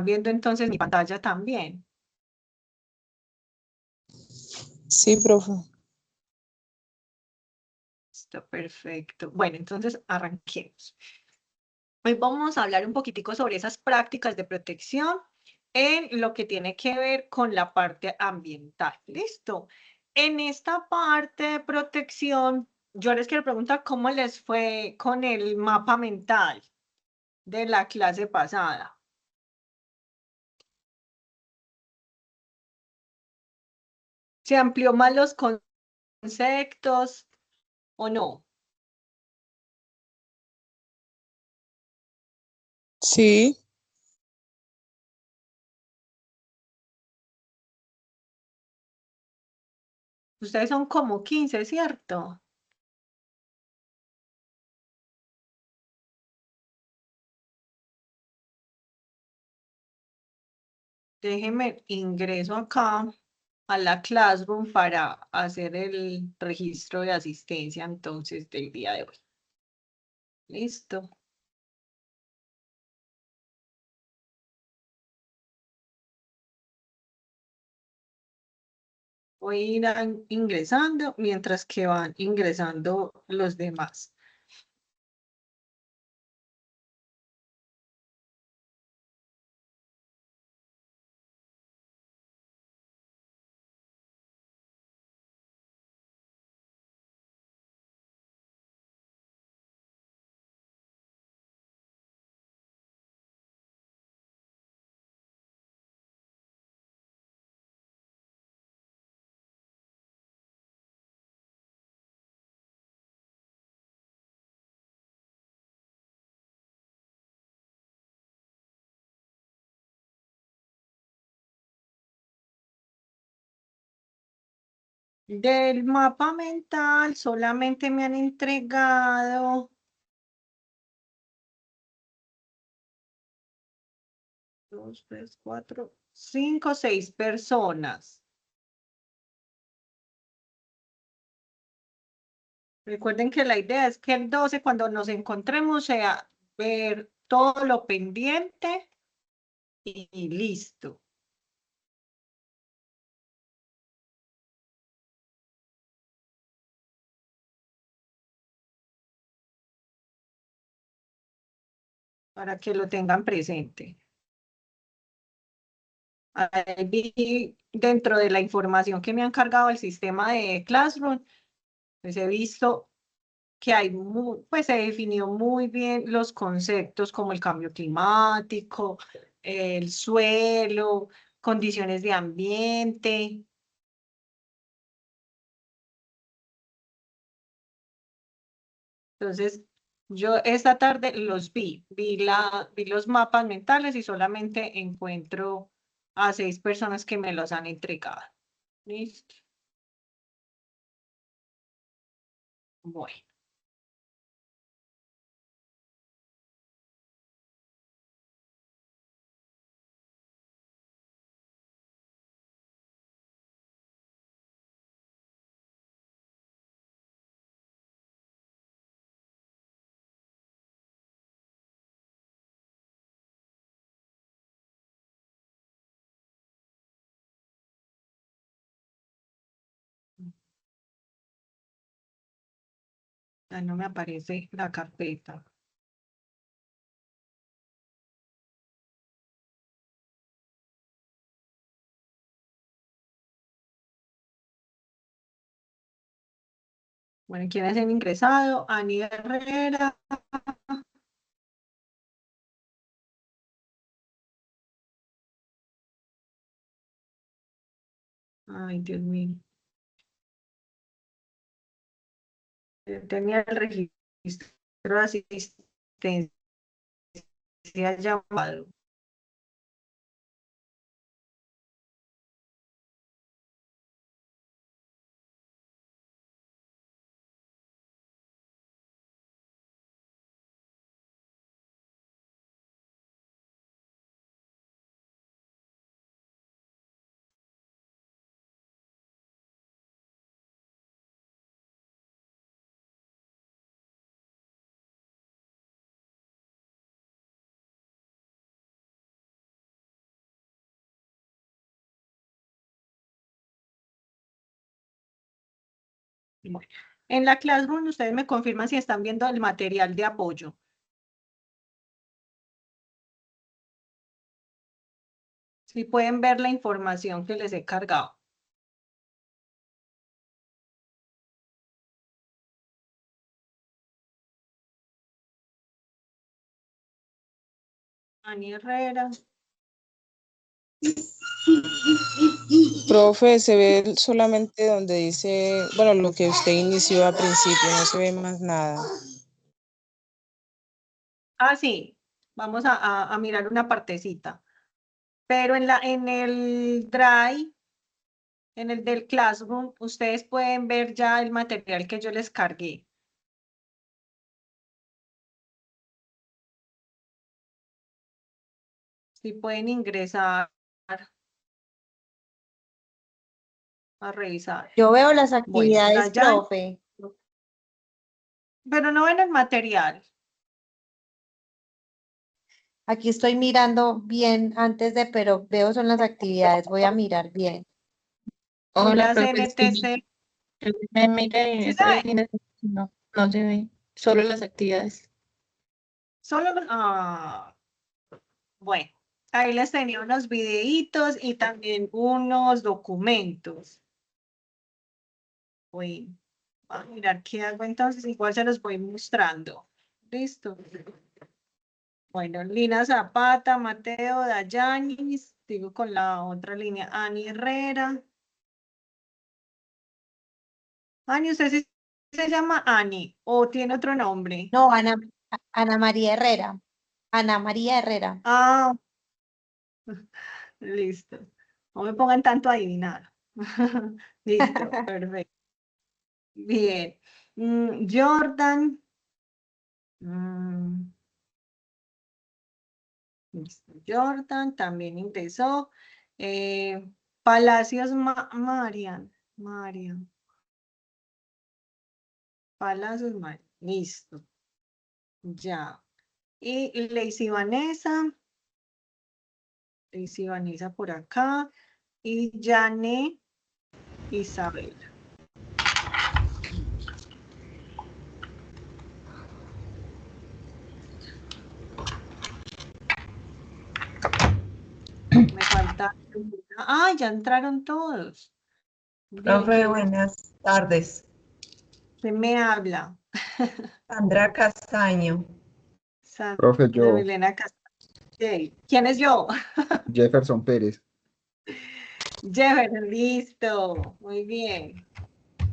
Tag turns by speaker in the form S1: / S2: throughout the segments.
S1: viendo entonces mi pantalla también.
S2: Sí, profe.
S1: Está perfecto. Bueno, entonces arranquemos. Hoy vamos a hablar un poquitico sobre esas prácticas de protección en lo que tiene que ver con la parte ambiental. ¿Listo? En esta parte de protección, yo les quiero preguntar cómo les fue con el mapa mental de la clase pasada. ¿Se amplió más los conceptos o no?
S2: Sí,
S1: Ustedes son como 15, ¿cierto? Déjenme ingreso acá a la Classroom para hacer el registro de asistencia entonces del día de hoy. Listo. Voy a ir ingresando mientras que van ingresando los demás. Del mapa mental solamente me han entregado 2, 3, 4, 5, 6 personas. Recuerden que la idea es que el 12, cuando nos encontremos, sea ver todo lo pendiente y listo. Para que lo tengan presente. Ahí vi dentro de la información que me han cargado el sistema de Classroom, pues he visto que hay pues se definió muy bien los conceptos como el cambio climático, el suelo, condiciones de ambiente. Entonces, yo esta tarde los vi los mapas mentales y solamente encuentro a 6 personas que me los han entregado. Listo. Bueno. Ya no me aparece la carpeta. Bueno, ¿quiénes han ingresado? Ani Herrera. Ay, Dios mío. Tenía el registro de asistencia llamado. Bueno, en la Classroom ustedes me confirman si están viendo el material de apoyo. Si pueden ver la información que les he cargado. Ani Herrera.
S2: Profe, se ve solamente donde dice, bueno, lo que usted inició al principio, no se ve más nada.
S1: Ah, sí. Vamos a mirar una partecita. Pero en el Drive, en el del Classroom, ustedes pueden ver ya el material que yo les cargué. Si pueden ingresar a revisar.
S3: Yo veo las
S1: Bueno,
S3: actividades,
S1: Dayan,
S3: profe.
S1: pero no ven el material.
S3: Aquí estoy mirando bien antes de, pero veo son las actividades. Voy a mirar bien.
S4: Hola,
S1: Las
S4: profe, sí,
S1: NTC.
S4: yo me miré en
S1: ¿Sí
S4: esa
S1: saben?
S4: línea, no, no se ve, solo las actividades.
S1: Solo, bueno, ahí les tenía unos videitos y también unos documentos. Bueno, a mirar qué hago entonces, igual se los voy mostrando. Listo. Bueno, Lina Zapata, Mateo, Dayanis, digo con la otra línea, Ani Herrera. Ani, ¿usted sí se llama Ani o tiene otro nombre?
S3: No, Ana María Herrera. Ana María Herrera.
S1: Ah, listo. No me pongan tanto a adivinar. Listo, perfecto. Bien. Jordan. Listo. Jordan también ingresó. Palacios Marian. Palacios Marian. Listo. Ya. Y Lacey Vanessa. Lacey Vanessa por acá. Y Jane Isabela. Me falta. Ah, ya entraron todos. Bien,
S5: Profe, buenas tardes.
S1: ¿quién me habla?
S5: Sandra Castaño.
S1: Sandra
S6: Profe, yo,
S1: Milena Castillo. ¿Quién es yo?
S6: Jefferson Pérez.
S1: Jefferson, listo. Muy bien.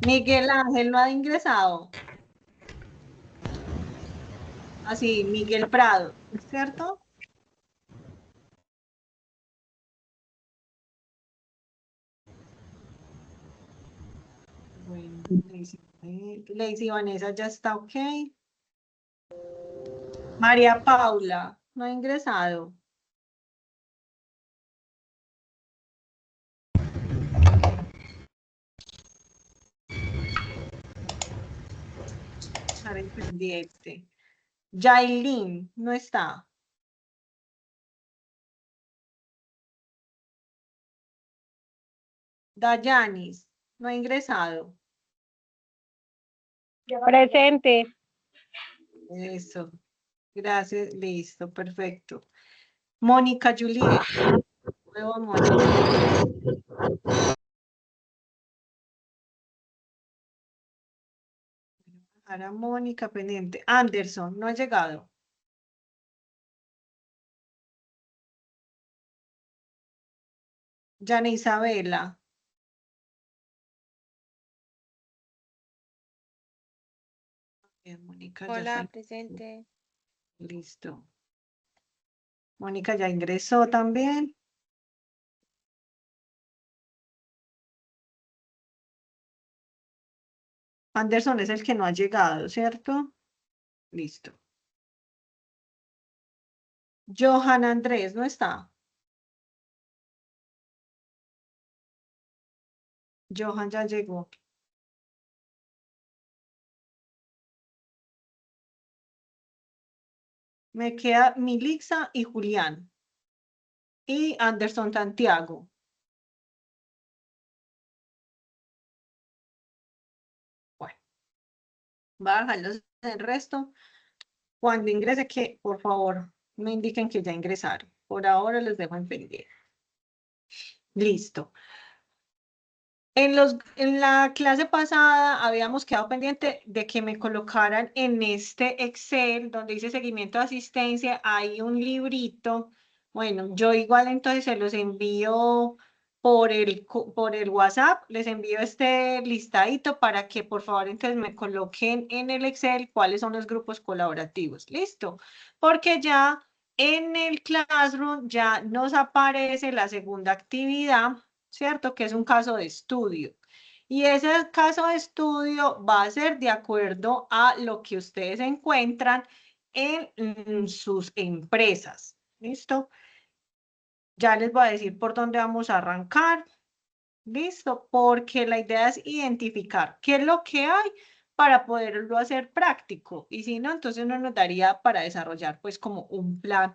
S1: Miguel Ángel no ha ingresado. Así, Miguel Prado, ¿cierto? Bueno, Lacey Vanessa ya está ok. María Paula no ha ingresado. Estar en pendiente. Yailin no está. Dayanis no ha ingresado.
S7: Presente.
S1: Eso. Gracias. Listo. Perfecto. Mónica Juliet. Nuevo Mónica. Ahora Mónica pendiente. Anderson no ha llegado. Yana Isabela. Bien, Mónica ya
S7: Hola,
S1: está.
S7: presente.
S1: Listo. Mónica ya ingresó también. Anderson es el que no ha llegado, ¿cierto? Listo. Johan Andrés no está. Johan ya llegó. Me queda Milixa y Julián. Y Anderson Santiago. Bueno. Voy a dejarlos el resto. Cuando ingrese, que por favor me indiquen que ya ingresaron. Por ahora les dejo en pendiente. Listo. En la clase pasada habíamos quedado pendiente de que me colocaran en este Excel donde dice seguimiento de asistencia, hay un librito. Bueno, yo igual entonces se los envío por el WhatsApp, les envío este listadito para que por favor entonces me coloquen en el Excel cuáles son los grupos colaborativos. ¿Listo? Porque ya en el Classroom ya nos aparece la segunda actividad, ¿cierto? Que es un caso de estudio. Y ese caso de estudio va a ser de acuerdo a lo que ustedes encuentran en sus empresas. ¿Listo? Ya les voy a decir por dónde vamos a arrancar. ¿Listo? Porque la idea es identificar qué es lo que hay para poderlo hacer práctico. Y si no, entonces no nos daría para desarrollar pues como un plan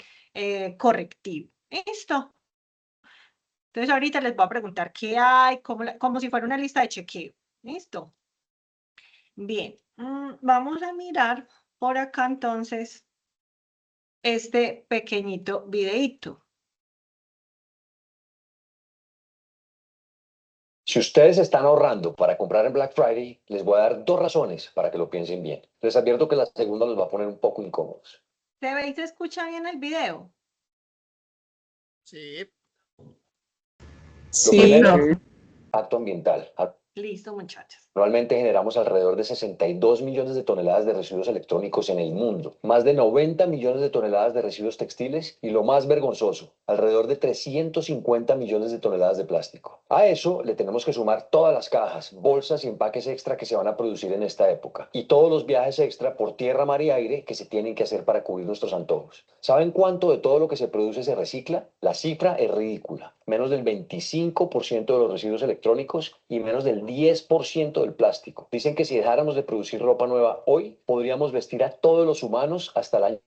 S1: correctivo. ¿Listo? Entonces ahorita les voy a preguntar qué hay, como si fuera una lista de chequeo. ¿Listo? Bien, vamos a mirar por acá entonces este pequeñito videíto.
S7: Si ustedes están ahorrando para comprar en Black Friday, les voy a dar 2 razones para que lo piensen bien. Les advierto que la segunda los va a poner un poco incómodos.
S1: ¿Se ve y se escucha bien el video?
S8: Sí.
S7: Lo
S2: Sí,
S7: primero,
S6: Sí.
S7: acto ambiental.
S1: Listo, muchachos.
S7: Actualmente generamos alrededor de 62 millones de toneladas de residuos electrónicos en el mundo, más de 90 millones de toneladas de residuos textiles y lo más vergonzoso, alrededor de 350 millones de toneladas de plástico. A eso le tenemos que sumar todas las cajas, bolsas y empaques extra que se van a producir en esta época y todos los viajes extra por tierra, mar y aire que se tienen que hacer para cubrir nuestros antojos. ¿Saben cuánto de todo lo que se produce se recicla? La cifra es ridícula. Menos del 25% de los residuos electrónicos y menos del 10% del plástico. Dicen que si dejáramos de producir ropa nueva hoy, podríamos vestir a todos los humanos hasta el año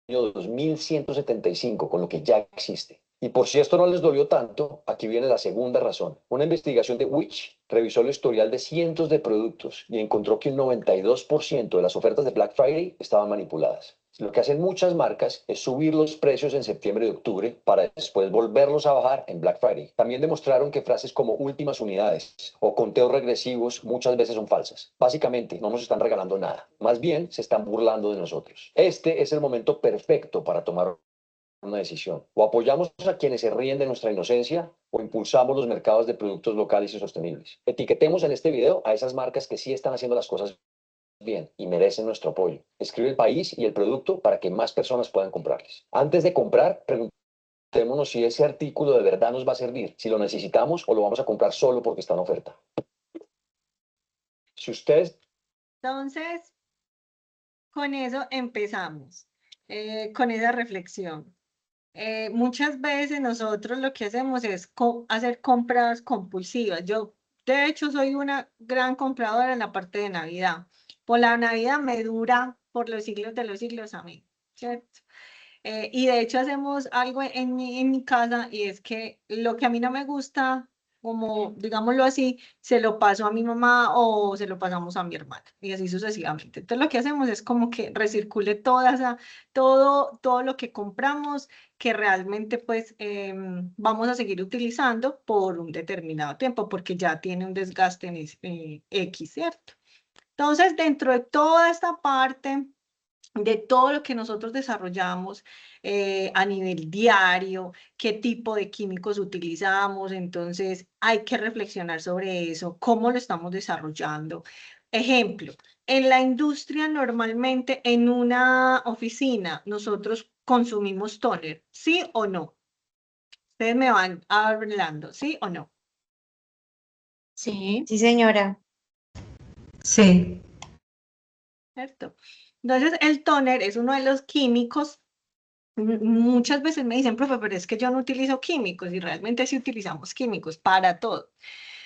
S7: 2175, con lo que ya existe. Y por si esto no les dolió tanto, aquí viene la segunda razón. Una investigación de Which revisó el historial de cientos de productos y encontró que un 92% de las ofertas de Black Friday estaban manipuladas. Lo que hacen muchas marcas es subir los precios en septiembre y octubre para después volverlos a bajar en Black Friday. También demostraron que frases como últimas unidades o conteos regresivos muchas veces son falsas. Básicamente, no nos están regalando nada. Más bien, se están burlando de nosotros. Este es el momento perfecto para tomar una decisión. O apoyamos a quienes se ríen de nuestra inocencia o impulsamos los mercados de productos locales y sostenibles. Etiquetemos en este video a esas marcas que sí están haciendo las cosas bien y merecen nuestro apoyo. Escribe el país y el producto para que más personas puedan comprarles. Antes de comprar, preguntémonos si ese artículo de verdad nos va a servir, si lo necesitamos o lo vamos a comprar solo porque está en oferta. Si ustedes...
S1: Entonces, con eso empezamos, con esa reflexión. Muchas veces nosotros lo que hacemos es hacer compras compulsivas. Yo, de hecho, soy una gran compradora en la parte de Navidad. Por la Navidad me dura por los siglos de los siglos a mí, ¿cierto? Y de hecho hacemos algo en mi casa y es que lo que a mí no me gusta, como digámoslo así, se lo paso a mi mamá o se lo pasamos a mi hermana y así sucesivamente. Entonces lo que hacemos es como que recircule todo lo que compramos que realmente pues vamos a seguir utilizando por un determinado tiempo porque ya tiene un desgaste en X, ¿cierto? Entonces dentro de toda esta parte de todo lo que nosotros desarrollamos a nivel diario, qué tipo de químicos utilizamos, entonces hay que reflexionar sobre eso, cómo lo estamos desarrollando. Ejemplo, en la industria normalmente en una oficina nosotros consumimos tóner, ¿sí o no? Ustedes me van hablando, ¿sí o no?
S4: Sí.
S3: Sí, señora.
S5: Sí.
S1: ¿Cierto? Entonces el tóner es uno de los químicos. Muchas veces me dicen, profe, pero es que yo no utilizo químicos y realmente sí utilizamos químicos para todo,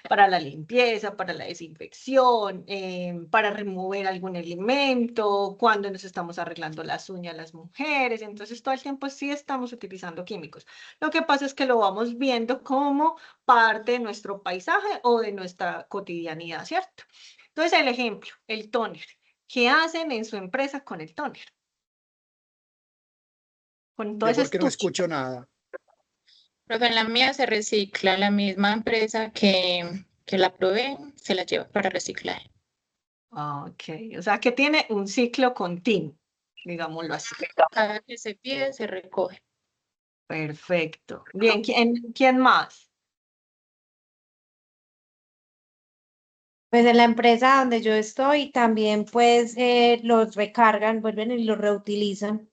S1: para la limpieza, para la desinfección, para remover algún elemento, cuando nos estamos arreglando las uñas las mujeres, entonces todo el tiempo sí estamos utilizando químicos. Lo que pasa es que lo vamos viendo como parte de nuestro paisaje o de nuestra cotidianidad, ¿cierto? Entonces el ejemplo, el tóner. ¿Qué hacen en su empresa con el tóner? Con todo
S8: Yo
S1: ese
S8: porque no
S1: estuche.
S8: escucho nada.
S4: Profe, en la mía se recicla, la misma empresa que la provee se la lleva para reciclaje.
S1: Ok, o sea que tiene un ciclo continuo, digámoslo así.
S4: Cada que se pide, se recoge.
S1: Perfecto. Bien, ¿quién más?
S3: Pues en la empresa donde yo estoy también pues los recargan, vuelven y los reutilizan.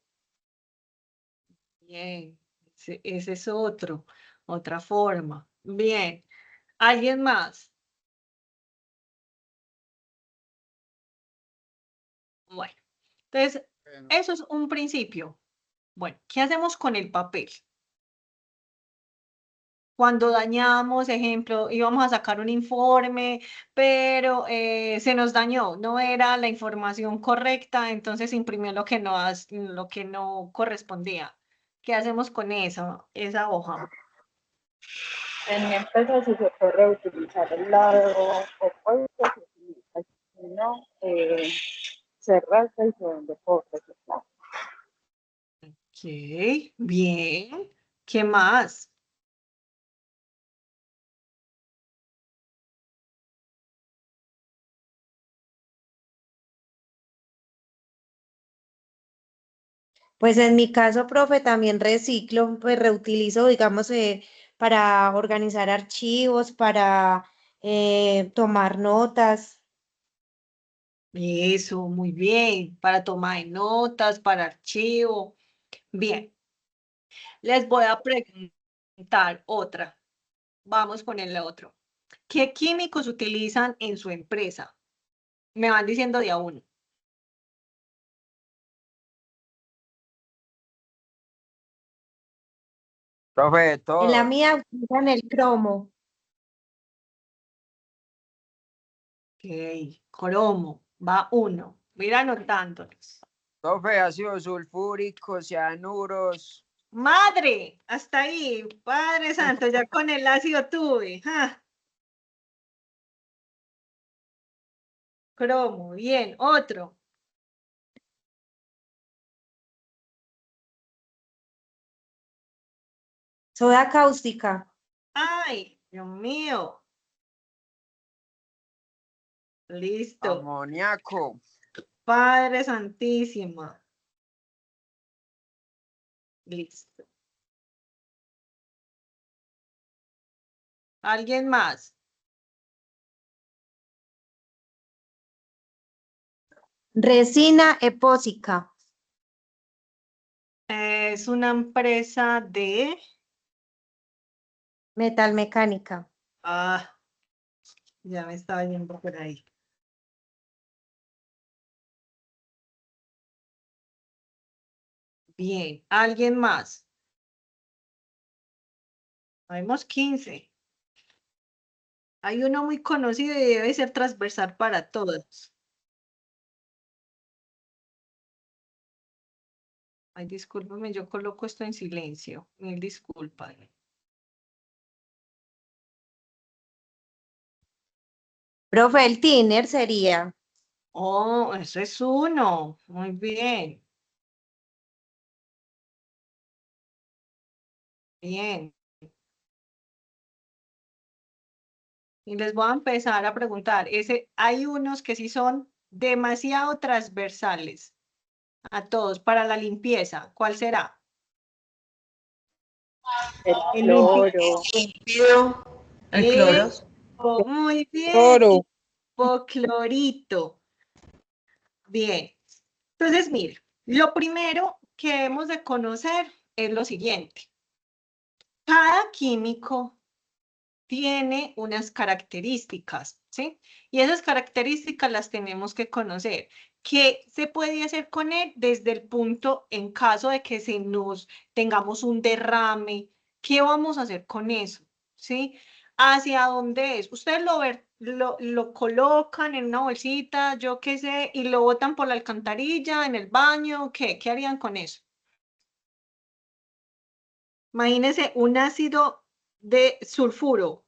S1: Bien, ese es otra forma. Bien, ¿alguien más? Bueno, entonces,
S8: Bueno,
S1: eso es un principio. Bueno, ¿qué hacemos con el papel? Cuando dañamos, ejemplo, íbamos a sacar un informe, pero se nos dañó, no era la información correcta, entonces se imprimió lo que no correspondía. ¿Qué hacemos con esa hoja?
S9: En mi empresa, si se puede reutilizar el lado opuesto, se utiliza. Si no, se rasga y se vende por reciclaje.
S1: Ok, bien. ¿Qué más?
S3: Pues en mi caso, profe, también reciclo, pues reutilizo, digamos, para organizar archivos, para tomar notas.
S1: Eso, muy bien. Para toma de notas, para archivo. Bien, les voy a preguntar otra. Vamos con el otro. ¿Qué químicos utilizan en su empresa? Me van diciendo de a uno.
S10: Profe,
S3: En la
S10: todo.
S3: mía utilizan el cromo.
S1: Ok, cromo, va uno. Mira anotándolos.
S10: Profe, ácido sulfúrico, cianuros.
S1: Madre, hasta ahí, Padre Santo, ya con el ácido tuve. ¡Ja! Cromo, bien, otro.
S3: Soda cáustica.
S1: Ay, Dios mío. Listo.
S10: Amoníaco.
S1: Padre Santísima. Listo. ¿Alguien más?
S3: Resina epóxica.
S1: Es una empresa de...
S3: Metalmecánica.
S1: Ah, ya me estaba yendo por ahí. Bien, ¿alguien más? Habemos 15. Hay uno muy conocido y debe ser transversal para todos. Ay, discúlpame, yo coloco esto en silencio. Mil disculpas.
S3: Profe, el thinner sería.
S1: Oh, eso es uno. Muy bien. Bien. Y les voy a empezar a preguntar. Hay unos que sí son demasiado transversales a todos para la limpieza. ¿Cuál será?
S9: El
S1: El
S9: cloro.
S5: Líquido, el cloro.
S1: Muy bien.
S2: Cloro.
S1: Hipoclorito. Bien. Entonces, mire, lo primero que hemos de conocer es lo siguiente. Cada químico tiene unas características, ¿sí? Y esas características las tenemos que conocer. ¿Qué se puede hacer con él desde el punto en caso de que tengamos un derrame? ¿Qué vamos a hacer con eso? ¿Sí? ¿Hacia dónde es? Ustedes lo colocan en una bolsita, yo qué sé, y lo botan por la alcantarilla, en el baño, ¿qué harían con eso? Imagínense un ácido de sulfuro.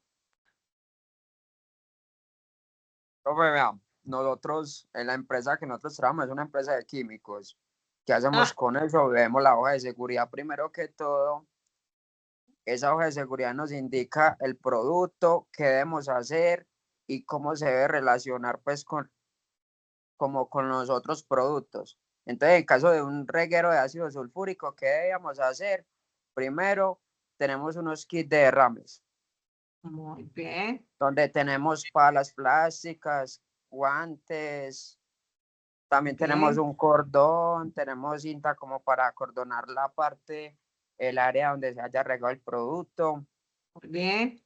S10: Profe, vea, nosotros, en la empresa que nosotros trabajamos, es una empresa de químicos. ¿Qué hacemos
S1: Ah,
S10: con eso? Vemos la hoja de seguridad primero que todo. Esa hoja de seguridad nos indica el producto, qué debemos hacer y cómo se debe relacionar pues como con los otros productos. Entonces, en caso de un reguero de ácido sulfúrico, ¿qué debemos hacer? Primero, tenemos unos kits de derrames,
S1: muy bien.
S10: donde tenemos palas plásticas, guantes, también tenemos
S1: Bien.
S10: un cordón, tenemos cinta como para acordonar la parte, el área donde se haya regado el producto.
S1: Muy bien.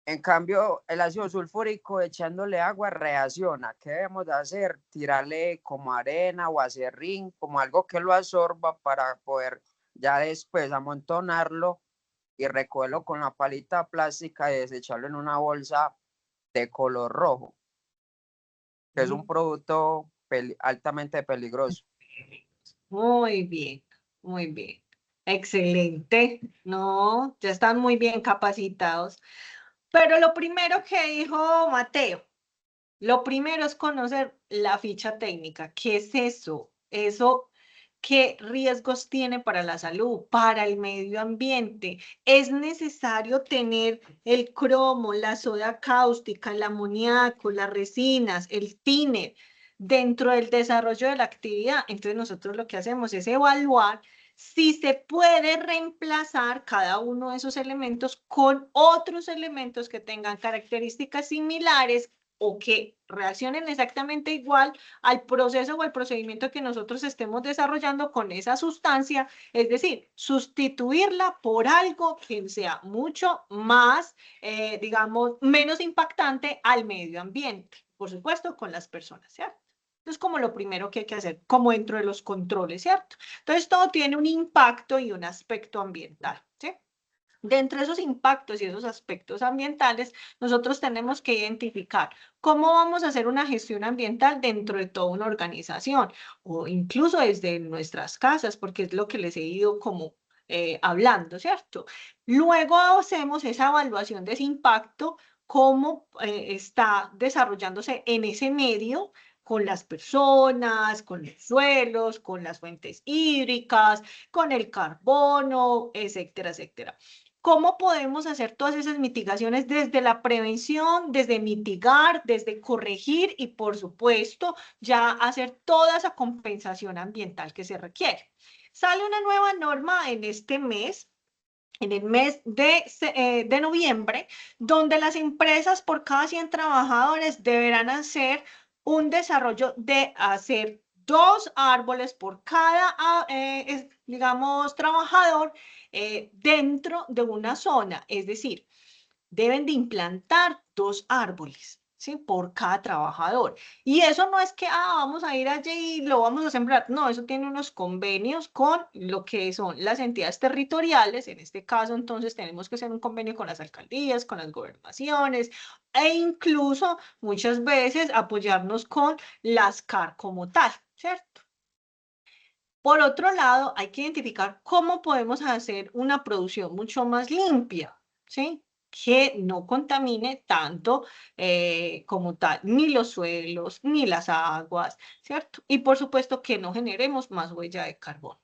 S10: En cambio, el ácido sulfúrico echándole agua reacciona. ¿Qué debemos de hacer? Tirarle como arena o acerrín, como algo que lo absorba para poder ya después amontonarlo y recogerlo con la palita plástica y desecharlo en una bolsa de color rojo, que es un producto altamente peligroso.
S1: Muy bien, muy bien. Excelente. No, ya están muy bien capacitados. Pero lo primero que dijo Mateo, lo primero es conocer la ficha técnica. ¿Qué es eso? Eso, ¿qué riesgos tiene para la salud, para el medio ambiente? ¿Es necesario tener el cromo, la soda cáustica, el amoníaco, las resinas, el thinner dentro del desarrollo de la actividad? Entonces nosotros lo que hacemos es evaluar si se puede reemplazar cada uno de esos elementos con otros elementos que tengan características similares o que reaccionen exactamente igual al proceso o al procedimiento que nosotros estemos desarrollando con esa sustancia, es decir, sustituirla por algo que sea mucho más, digamos, menos impactante al medio ambiente, por supuesto, con las personas, ¿cierto? Entonces, como lo primero que hay que hacer, como dentro de los controles, ¿cierto? Entonces, todo tiene un impacto y un aspecto ambiental, ¿sí? Dentro de esos impactos y esos aspectos ambientales, nosotros tenemos que identificar cómo vamos a hacer una gestión ambiental dentro de toda una organización o incluso desde nuestras casas, porque es lo que les he ido como hablando, ¿cierto? Luego hacemos esa evaluación de ese impacto, cómo está desarrollándose en ese medio con las personas, con los suelos, con las fuentes hídricas, con el carbono, etcétera, etcétera. ¿Cómo podemos hacer todas esas mitigaciones desde la prevención, desde mitigar, desde corregir y, por supuesto, ya hacer toda esa compensación ambiental que se requiere? Sale una nueva norma en este mes, en el mes de noviembre, donde las empresas por cada 100 trabajadores deberán hacer un desarrollo de hacer 2 árboles por cada, digamos, trabajador dentro de una zona. Es decir, deben de implantar 2 árboles, ¿sí? Por cada trabajador. Y eso no es que, vamos a ir allí y lo vamos a sembrar. No, eso tiene unos convenios con lo que son las entidades territoriales. En este caso, entonces, tenemos que hacer un convenio con las alcaldías, con las gobernaciones e incluso muchas veces apoyarnos con las CAR como tal, ¿cierto? Por otro lado, hay que identificar cómo podemos hacer una producción mucho más limpia, ¿sí? Que no contamine tanto como tal, ni los suelos, ni las aguas, ¿cierto? Y por supuesto que no generemos más huella de carbono.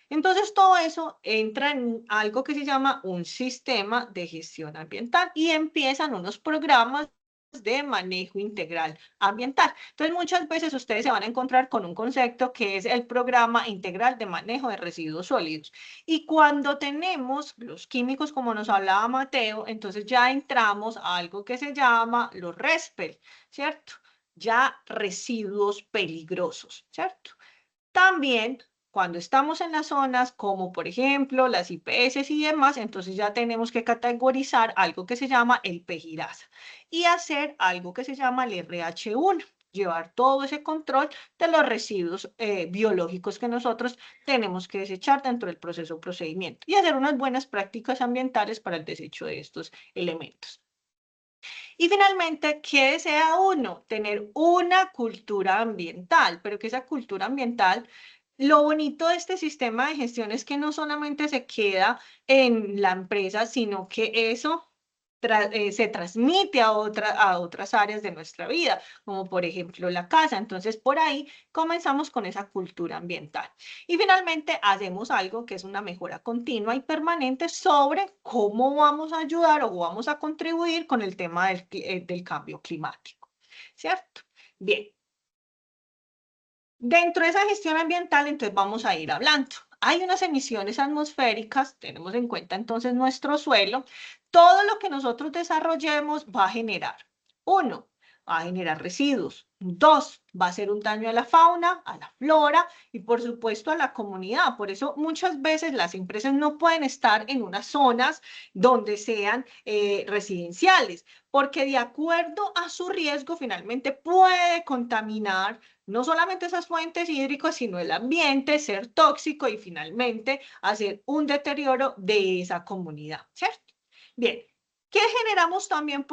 S1: Entonces, todo eso entra en algo que se llama un sistema de gestión ambiental y empiezan unos programas de manejo integral ambiental. Entonces, muchas veces ustedes se van a encontrar con un concepto que es el Programa Integral de Manejo de Residuos Sólidos. Y cuando tenemos los químicos, como nos hablaba Mateo, entonces ya entramos a algo que se llama los RESPEL, ¿cierto? Ya residuos peligrosos, ¿cierto? También cuando estamos en las zonas como por ejemplo las IPS y demás, entonces ya tenemos que categorizar algo que se llama el PGIRASA y hacer algo que se llama el RH1, llevar todo ese control de los residuos biológicos que nosotros tenemos que desechar dentro del proceso procedimiento y hacer unas buenas prácticas ambientales para el desecho de estos elementos. Y finalmente, ¿qué desea uno? Tener una cultura ambiental, pero que esa cultura ambiental, lo bonito de este sistema de gestión es que no solamente se queda en la empresa, sino que eso se transmite a otras áreas de nuestra vida, como por ejemplo la casa. Entonces, por ahí comenzamos con esa cultura ambiental. Y finalmente hacemos algo que es una mejora continua y permanente sobre cómo vamos a ayudar o vamos a contribuir con el tema del cambio climático, ¿cierto? Bien. Dentro de esa gestión ambiental, entonces vamos a ir hablando. Hay unas emisiones atmosféricas, tenemos en cuenta entonces nuestro suelo. Todo lo que nosotros desarrollemos va a generar, 1, va a generar residuos. 2, va a hacer un daño a la fauna, a la flora y por supuesto a la comunidad. Por eso muchas veces las empresas no pueden estar en unas zonas donde sean residenciales, porque de acuerdo a su riesgo finalmente puede contaminar no solamente esas fuentes hídricas, sino el ambiente, ser tóxico y finalmente hacer un deterioro de esa comunidad, ¿cierto? Bien, ¿qué generamos también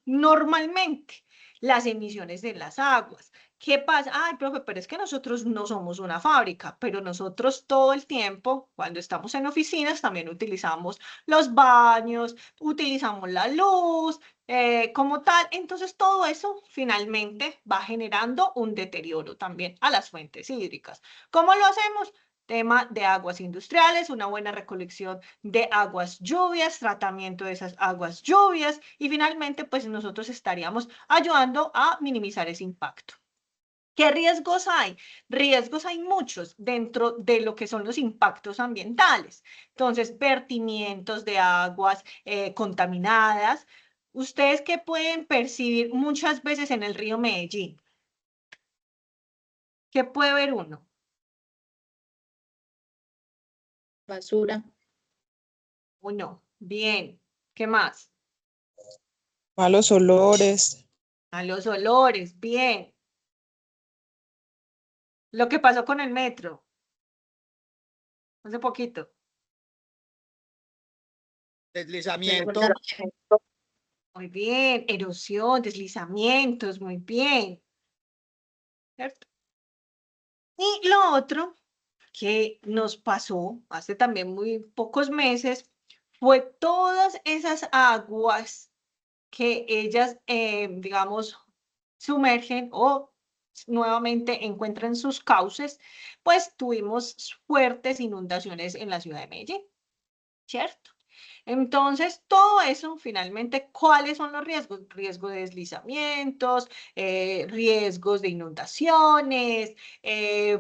S1: normalmente? Las emisiones de las aguas. ¿Qué pasa? Ay, profe, pero es que nosotros no somos una fábrica, pero nosotros todo el tiempo, cuando estamos en oficinas, también utilizamos los baños, utilizamos la luz, como tal. Entonces, todo eso finalmente va generando un deterioro también a las fuentes hídricas. ¿Cómo lo hacemos? Tema de aguas industriales, una buena recolección de aguas lluvias, tratamiento de esas aguas lluvias y finalmente pues nosotros estaríamos ayudando a minimizar ese impacto. ¿Qué riesgos hay? Riesgos hay muchos dentro de lo que son los impactos ambientales. Entonces, vertimientos de aguas contaminadas. ¿Ustedes qué pueden percibir muchas veces en el río Medellín? ¿Qué puede ver uno?
S4: Basura.
S1: Uno. Bien. ¿Qué más?
S2: Malos olores.
S1: A los olores. Bien. Lo que pasó con el metro. Hace poquito.
S8: Deslizamiento.
S1: Muy bien. Erosión, deslizamientos. Muy bien. ¿Cierto? Y lo otro que nos pasó hace también muy pocos meses fue todas esas aguas que ellas, digamos, sumergen o nuevamente encuentran sus cauces, pues tuvimos fuertes inundaciones en la ciudad de Medellín, ¿cierto? Entonces, todo eso, finalmente, ¿cuáles son los riesgos? Riesgo de deslizamientos, riesgos de inundaciones,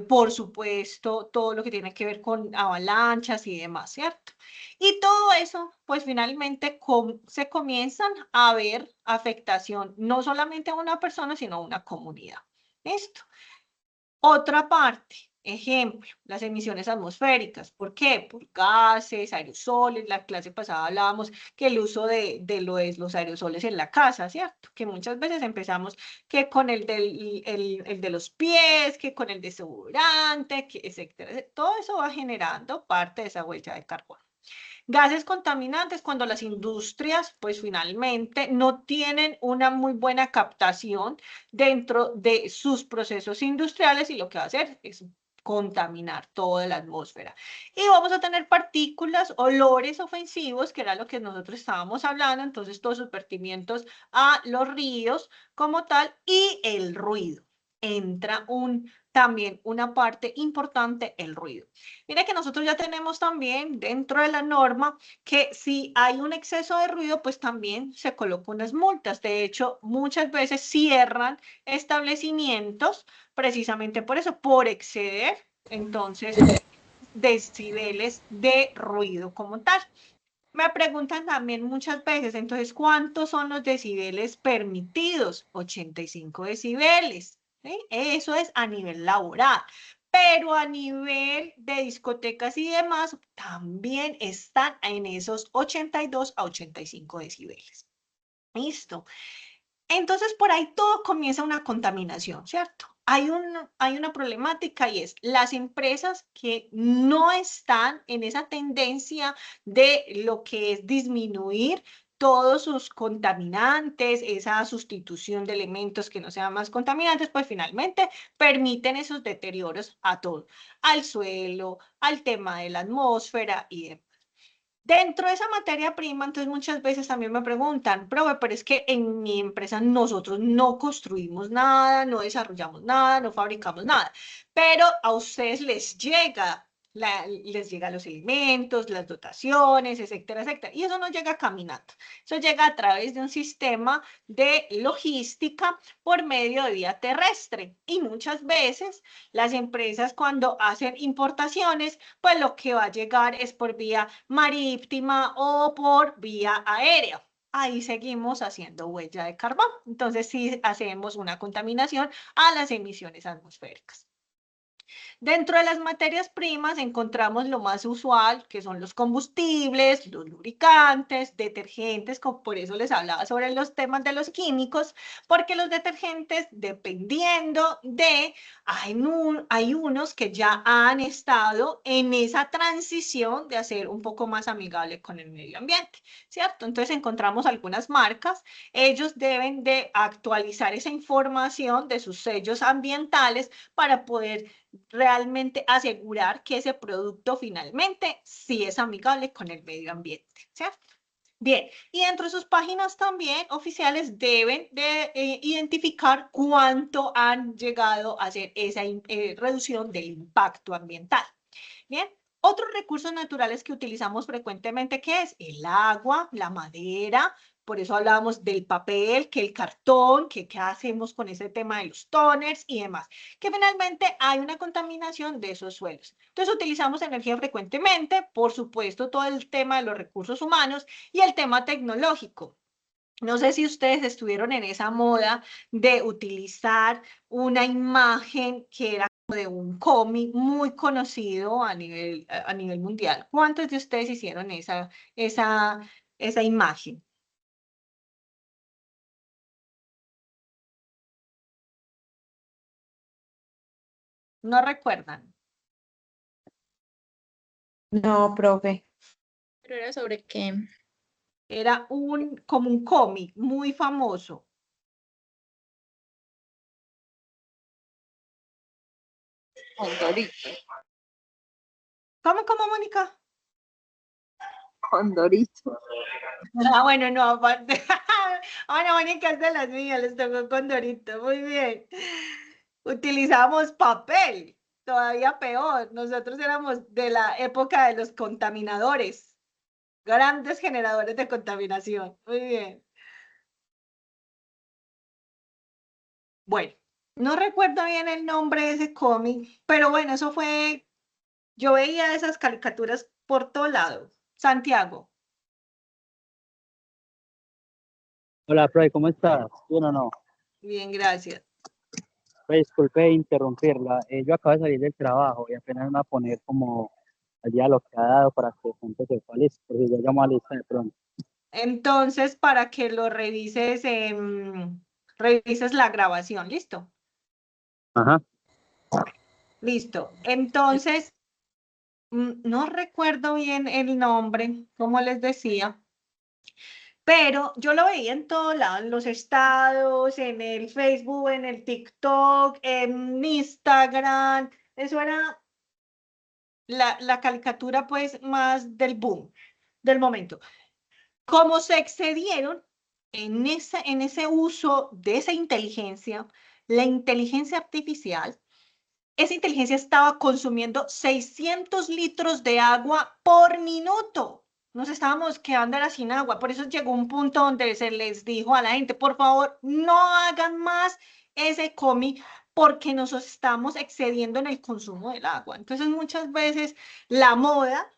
S1: por supuesto, todo lo que tiene que ver con avalanchas y demás, ¿cierto? Y todo eso, pues finalmente se comienzan a ver afectación no solamente a una persona, sino a una comunidad. ¿Listo? Otra parte, ejemplo, las emisiones atmosféricas. ¿Por qué? Por gases, aerosoles. La clase pasada hablábamos que el uso de los aerosoles en la casa, ¿cierto? Que muchas veces empezamos que con el de los pies, que con el desodorante, que etcétera. Todo eso va generando parte de esa huella de carbono. Gases contaminantes cuando las industrias, pues finalmente no tienen una muy buena captación dentro de sus procesos industriales y lo que va a hacer es contaminar toda la atmósfera. Y vamos a tener partículas, olores ofensivos, que era lo que nosotros estábamos hablando, entonces todos sus vertimientos a los ríos como tal y el ruido. Entra también una parte importante, el ruido. Mira que nosotros ya tenemos también dentro de la norma que si hay un exceso de ruido, pues también se colocan unas multas. De hecho, muchas veces cierran establecimientos precisamente por eso, por exceder, entonces, decibeles de ruido como tal. Me preguntan también muchas veces, entonces, ¿cuántos son los decibeles permitidos? 85 decibeles. ¿Sí? Eso es a nivel laboral. Pero a nivel de discotecas y demás, también están en esos 82 a 85 decibeles. ¿Listo? Entonces, por ahí todo comienza una contaminación, ¿cierto? Hay una problemática y es las empresas que no están en esa tendencia de lo que es disminuir todos sus contaminantes, esa sustitución de elementos que no sean más contaminantes, pues finalmente permiten esos deterioros a todo, al suelo, al tema de la atmósfera y demás. Dentro de esa materia prima, entonces muchas veces también me preguntan, profe, pero es que en mi empresa nosotros no construimos nada, no desarrollamos nada, no fabricamos nada, pero a ustedes les llega los elementos, las dotaciones, etcétera, etcétera. Y eso no llega caminando, eso llega a través de un sistema de logística por medio de vía terrestre. Y muchas veces las empresas cuando hacen importaciones, pues lo que va a llegar es por vía marítima o por vía aérea. Ahí seguimos haciendo huella de carbón. Entonces sí hacemos una contaminación a las emisiones atmosféricas. Dentro de las materias primas encontramos lo más usual, que son los combustibles, los lubricantes, detergentes, por eso les hablaba sobre los temas de los químicos, porque los detergentes, dependiendo de, hay unos que ya han estado en esa transición de hacer un poco más amigable con el medio ambiente, ¿cierto? Entonces encontramos algunas marcas, ellos deben de actualizar esa información de sus sellos ambientales para poder realmente asegurar que ese producto finalmente sí es amigable con el medio ambiente, ¿cierto? Bien, y dentro de sus páginas también oficiales deben de identificar cuánto han llegado a hacer esa reducción del impacto ambiental. Bien, otros recursos naturales que utilizamos frecuentemente, ¿qué es? El agua, la madera, por eso hablábamos del papel, que el cartón, que qué hacemos con ese tema de los toners y demás, que finalmente hay una contaminación de esos suelos. Entonces utilizamos energía frecuentemente, por supuesto, todo el tema de los recursos humanos y el tema tecnológico. No sé si ustedes estuvieron en esa moda de utilizar una imagen que era de un cómic muy conocido a nivel mundial. ¿Cuántos de ustedes hicieron esa imagen? ¿No recuerdan?
S3: No, profe.
S4: Pero era sobre qué.
S1: Era como un cómic muy famoso.
S9: Condorito.
S1: ¿Cómo, Mónica?
S9: Condorito.
S1: Ah, bueno, no, aparte. Ahora, Mónica es de las mías, les tocó con Dorito. Muy bien. Utilizamos papel, todavía peor. Nosotros éramos de la época de los contaminadores, grandes generadores de contaminación. Muy bien. Bueno, no recuerdo bien el nombre de ese cómic, pero bueno, eso fue. Yo veía esas caricaturas por todo lado. Santiago.
S11: Hola, Fred, ¿cómo estás? ¿Bien o no?
S1: Bien, gracias.
S11: Pues, disculpe interrumpirla. Yo acabo de salir del trabajo y apenas me voy a poner como al día lo que ha dado para que siempre se fue listo, porque ya llamo a lista de pronto.
S1: Entonces, para que lo revises, revises la grabación, ¿listo?
S11: Ajá.
S1: Listo. Entonces, no recuerdo bien el nombre, como les decía, pero yo lo veía en todos lados, en los estados, en el Facebook, en el TikTok, en Instagram. Eso era la caricatura, pues, más del boom, del momento. Como se excedieron en ese uso de esa inteligencia, la inteligencia artificial, esa inteligencia estaba consumiendo 600 litros de agua por minuto. Nos estábamos quedando sin agua. Por eso llegó un punto donde se les dijo a la gente, por favor, no hagan más ese cómic porque nos estamos excediendo en el consumo del agua. Entonces, muchas veces la moda,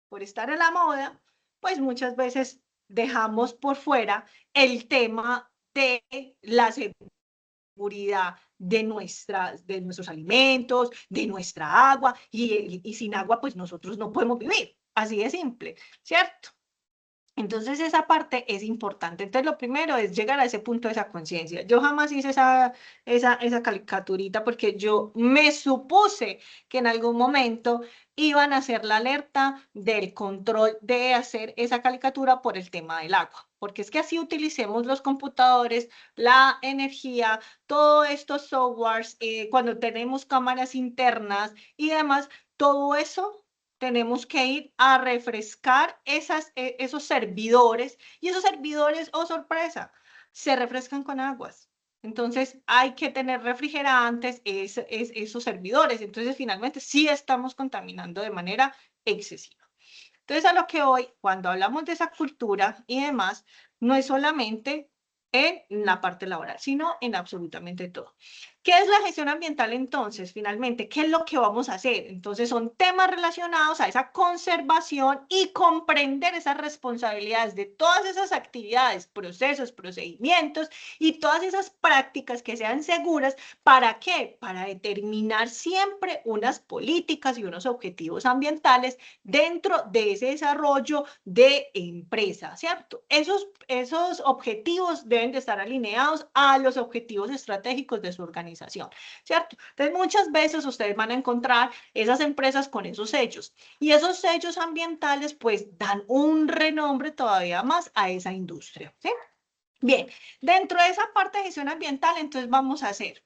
S1: por estar en la moda, pues muchas veces dejamos por fuera el tema de la seguridad de nuestros alimentos, de nuestra agua, y sin agua pues nosotros no podemos vivir, así de simple, ¿cierto? Entonces esa parte es importante. Entonces lo primero es llegar a ese punto de esa conciencia. Yo jamás hice esa caricaturita porque yo me supuse que en algún momento iban a hacer la alerta del control de hacer esa caricatura por el tema del agua. Porque es que así utilicemos los computadores, la energía, todos estos softwares, cuando tenemos cámaras internas y demás, todo eso tenemos que ir a refrescar esos servidores, y esos servidores, oh sorpresa, se refrescan con aguas. Entonces hay que tener refrigerantes, esos servidores. Entonces finalmente sí estamos contaminando de manera excesiva. Entonces a lo que hoy, cuando hablamos de esa cultura y demás, no es solamente en la parte laboral, sino en absolutamente todo. ¿Qué es la gestión ambiental entonces? Finalmente, ¿qué es lo que vamos a hacer? Entonces son temas relacionados a esa conservación y comprender esas responsabilidades de todas esas actividades, procesos, procedimientos y todas esas prácticas que sean seguras. ¿Para qué? Para determinar siempre unas políticas y unos objetivos ambientales dentro de ese desarrollo de empresa, ¿cierto? Esos objetivos deben de estar alineados a los objetivos estratégicos de su organización, ¿cierto? Entonces, muchas veces ustedes van a encontrar esas empresas con esos sellos, y esos sellos ambientales pues dan un renombre todavía más a esa industria, ¿sí? Bien, dentro de esa parte de gestión ambiental, entonces vamos a hacer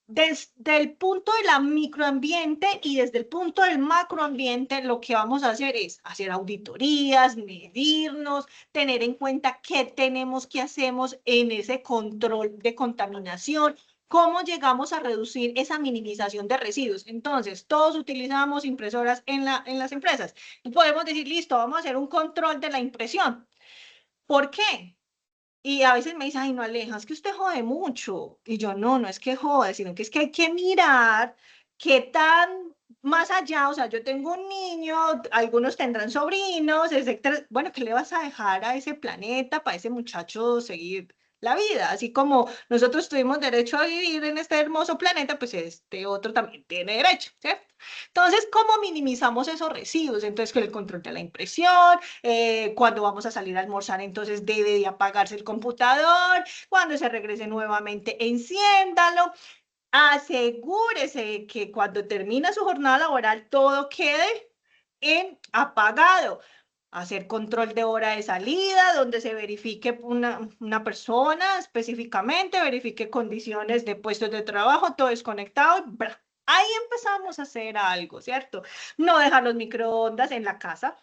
S1: desde el punto de la microambiente y desde el punto del macroambiente, lo que vamos a hacer es hacer auditorías, medirnos, tener en cuenta qué tenemos que hacemos en ese control de contaminación, cómo llegamos a reducir esa minimización de residuos. Entonces, todos utilizamos impresoras en las empresas y podemos decir, listo, vamos a hacer un control de la impresión. ¿Por qué? Y a veces me dicen, ay, no, Aleja, es que usted jode mucho. Y yo, no es que jode, sino que es que hay que mirar qué tan más allá, o sea, yo tengo un niño, algunos tendrán sobrinos, etcétera. Bueno, ¿qué le vas a dejar a ese planeta para ese muchacho seguir la vida? Así como nosotros tuvimos derecho a vivir en este hermoso planeta, pues este otro también tiene derecho, ¿cierto? Entonces, ¿cómo minimizamos esos residuos? Entonces, con el control de la impresión, cuando vamos a salir a almorzar, entonces debe de apagarse el computador, cuando se regrese nuevamente, enciéndalo, asegúrese que cuando termina su jornada laboral todo quede apagado. Hacer control de hora de salida, donde se verifique una persona específicamente, verifique condiciones de puestos de trabajo, todo desconectado. Ahí empezamos a hacer algo, ¿cierto? No dejar los microondas en la casa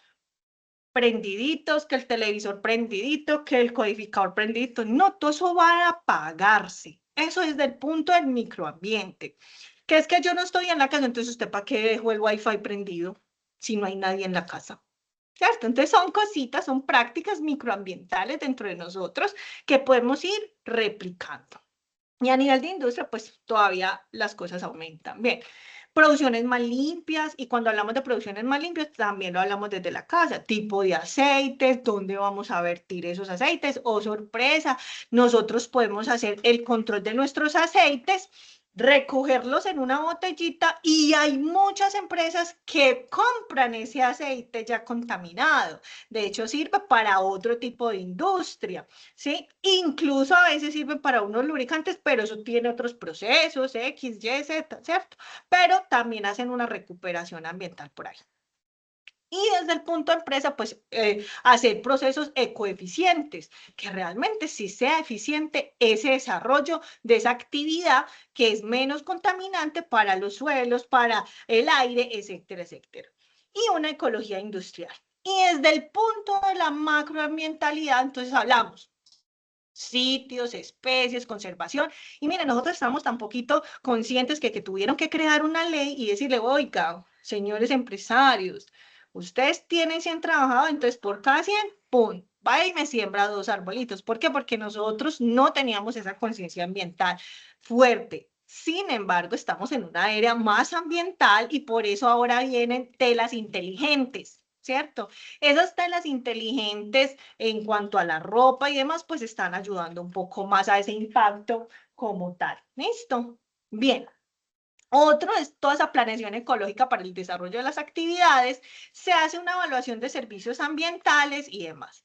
S1: prendiditos, que el televisor prendidito, que el codificador prendidito. No, todo eso va a apagarse. Eso es del punto del microambiente. Que es que yo no estoy en la casa, entonces ¿usted para qué dejó el wifi prendido si no hay nadie en la casa? ¿Cierto? Entonces son cositas, son prácticas microambientales dentro de nosotros que podemos ir replicando. Y a nivel de industria, pues todavía las cosas aumentan. Bien, producciones más limpias, y cuando hablamos de producciones más limpias, también lo hablamos desde la casa, tipo de aceites, dónde vamos a vertir esos aceites, oh sorpresa, nosotros podemos hacer el control de nuestros aceites, recogerlos en una botellita, y hay muchas empresas que compran ese aceite ya contaminado. De hecho, sirve para otro tipo de industria, ¿sí? Incluso a veces sirve para unos lubricantes, pero eso tiene otros procesos, X, Y, Z, ¿cierto? Pero también hacen una recuperación ambiental por ahí. Y desde el punto de empresa, pues hacer procesos ecoeficientes, que realmente sí sea eficiente ese desarrollo de esa actividad que es menos contaminante para los suelos, para el aire, etcétera, etcétera. Y una ecología industrial. Y desde el punto de la macroambientalidad, entonces hablamos sitios, especies, conservación. Y miren, nosotros estamos tan poquito conscientes que tuvieron que crear una ley y decirle, oiga, señores empresarios, ustedes tienen 100 trabajadores, entonces por cada 100, ¡pum!, va y me siembra 2 arbolitos. ¿Por qué? Porque nosotros no teníamos esa conciencia ambiental fuerte. Sin embargo, estamos en una era más ambiental y por eso ahora vienen telas inteligentes, ¿cierto? Esas telas inteligentes en cuanto a la ropa y demás, pues están ayudando un poco más a ese impacto como tal. ¿Listo? Bien. Otro es toda esa planeación ecológica para el desarrollo de las actividades, se hace una evaluación de servicios ambientales y demás.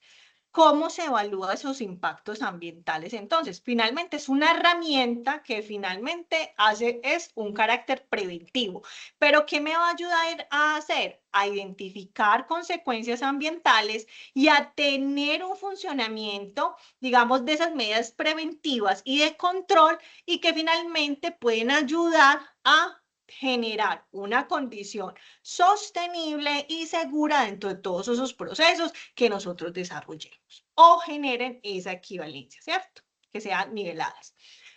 S1: ¿Cómo se evalúa esos impactos ambientales? Entonces, finalmente es una herramienta que finalmente es un carácter preventivo. ¿Pero qué me va a ayudar a hacer? A identificar consecuencias ambientales y a tener un funcionamiento, digamos, de esas medidas preventivas y de control, y que finalmente pueden ayudar a generar una condición sostenible y segura dentro de todos esos procesos que nosotros desarrollemos o generen esa equivalencia, ¿cierto? Que sean niveladas.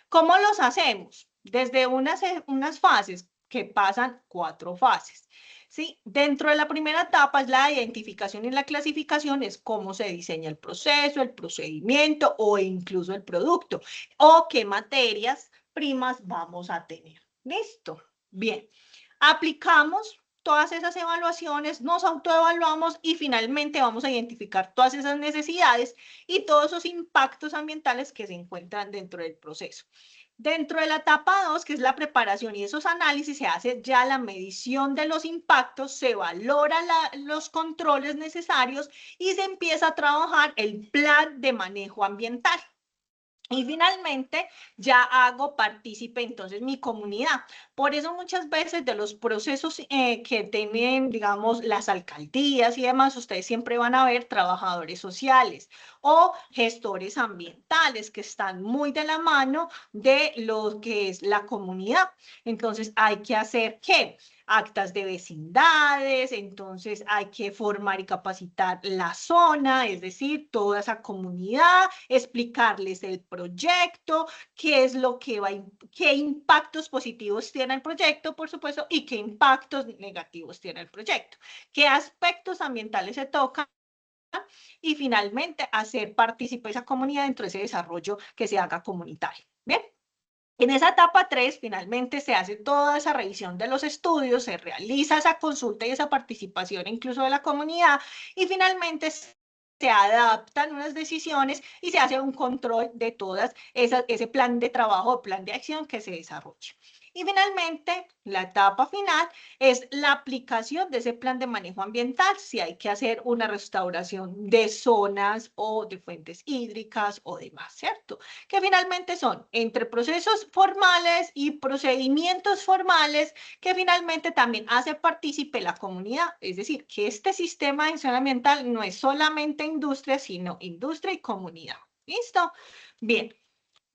S1: ¿Cómo los hacemos? Desde unas fases que pasan 4 fases. ¿Sí? Dentro de la primera etapa es la identificación y la clasificación, es cómo se diseña el proceso, el procedimiento o incluso el producto o qué materias primas vamos a tener. ¿Listo? Bien. Aplicamos todas esas evaluaciones, nos autoevaluamos y finalmente vamos a identificar todas esas necesidades y todos esos impactos ambientales que se encuentran dentro del proceso. Dentro de la etapa 2, que es la preparación y esos análisis, se hace ya la medición de los impactos, se valoran los controles necesarios y se empieza a trabajar el plan de manejo ambiental. Y finalmente ya hago partícipe entonces mi comunidad. Por eso muchas veces de los procesos que tienen, digamos, las alcaldías y demás, ustedes siempre van a ver trabajadores sociales o gestores ambientales que están muy de la mano de lo que es la comunidad. Entonces hay que hacer ¿qué? Actas de vecindades, entonces hay que formar y capacitar la zona, es decir, toda esa comunidad, explicarles el proyecto, qué es lo que qué impactos positivos tiene el proyecto, por supuesto, y qué impactos negativos tiene el proyecto, qué aspectos ambientales se tocan y finalmente hacer partícipe esa comunidad dentro de ese desarrollo que se haga comunitario. Bien. En esa etapa 3, finalmente se hace toda esa revisión de los estudios, se realiza esa consulta y esa participación incluso de la comunidad y finalmente se adaptan unas decisiones y se hace un control de todas ese plan de trabajo, plan de acción que se desarrolla. Y finalmente, la etapa final es la aplicación de ese plan de manejo ambiental, si hay que hacer una restauración de zonas o de fuentes hídricas o demás, ¿cierto? Que finalmente son entre procesos formales y procedimientos formales que finalmente también hace partícipe la comunidad. Es decir, que este sistema de gestión ambiental no es solamente industria, sino industria y comunidad. ¿Listo? Bien.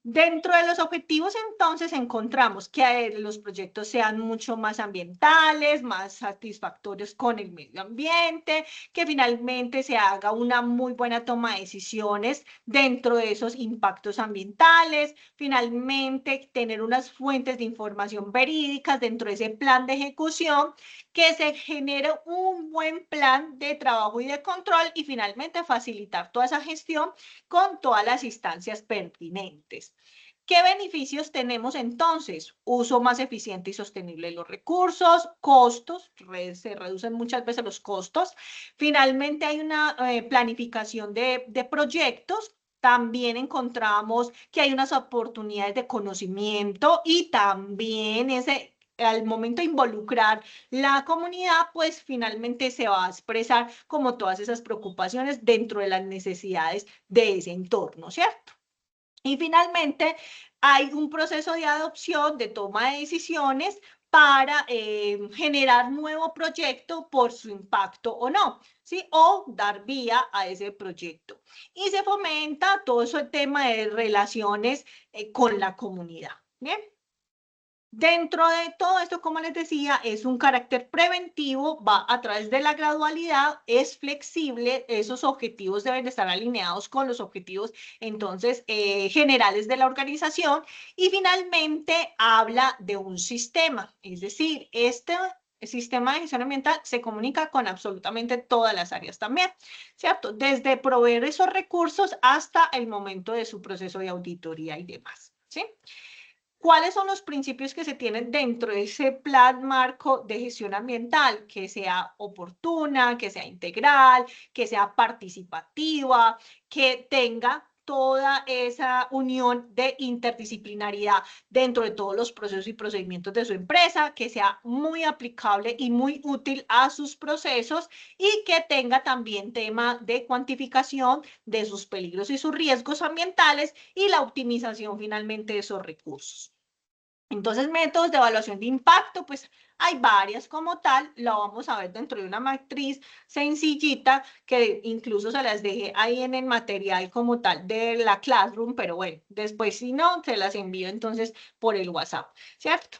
S1: Dentro de los objetivos, entonces, encontramos que los proyectos sean mucho más ambientales, más satisfactorios con el medio ambiente, que finalmente se haga una muy buena toma de decisiones dentro de esos impactos ambientales, finalmente tener unas fuentes de información verídicas dentro de ese plan de ejecución, que se genere un buen plan de trabajo y de control y finalmente facilitar toda esa gestión con todas las instancias pertinentes. ¿Qué beneficios tenemos entonces? Uso más eficiente y sostenible de los recursos, costos, se reducen muchas veces los costos. Finalmente hay una planificación de proyectos. También encontramos que hay unas oportunidades de conocimiento y también al momento de involucrar la comunidad, pues finalmente se va a expresar como todas esas preocupaciones dentro de las necesidades de ese entorno, ¿cierto? Y finalmente hay un proceso de adopción, de toma de decisiones para generar nuevo proyecto por su impacto o no, ¿sí? O dar vía a ese proyecto. Y se fomenta todo ese tema de relaciones con la comunidad, ¿bien? Dentro de todo esto, como les decía, es un carácter preventivo, va a través de la gradualidad, es flexible, esos objetivos deben estar alineados con los objetivos, entonces, generales de la organización, y finalmente habla de un sistema, es decir, este sistema de gestión ambiental se comunica con absolutamente todas las áreas también, ¿cierto? Desde proveer esos recursos hasta el momento de su proceso de auditoría y demás, ¿sí? ¿Cuáles son los principios que se tienen dentro de ese plan marco de gestión ambiental? Que sea oportuna, que sea integral, que sea participativa, que tenga toda esa unión de interdisciplinaridad dentro de todos los procesos y procedimientos de su empresa, que sea muy aplicable y muy útil a sus procesos y que tenga también tema de cuantificación de sus peligros y sus riesgos ambientales y la optimización finalmente de esos recursos. Entonces, métodos de evaluación de impacto, pues hay varias como tal, lo vamos a ver dentro de una matriz sencillita que incluso se las dejé ahí en el material como tal de la Classroom, pero bueno, después si no, se las envío entonces por el WhatsApp, ¿cierto?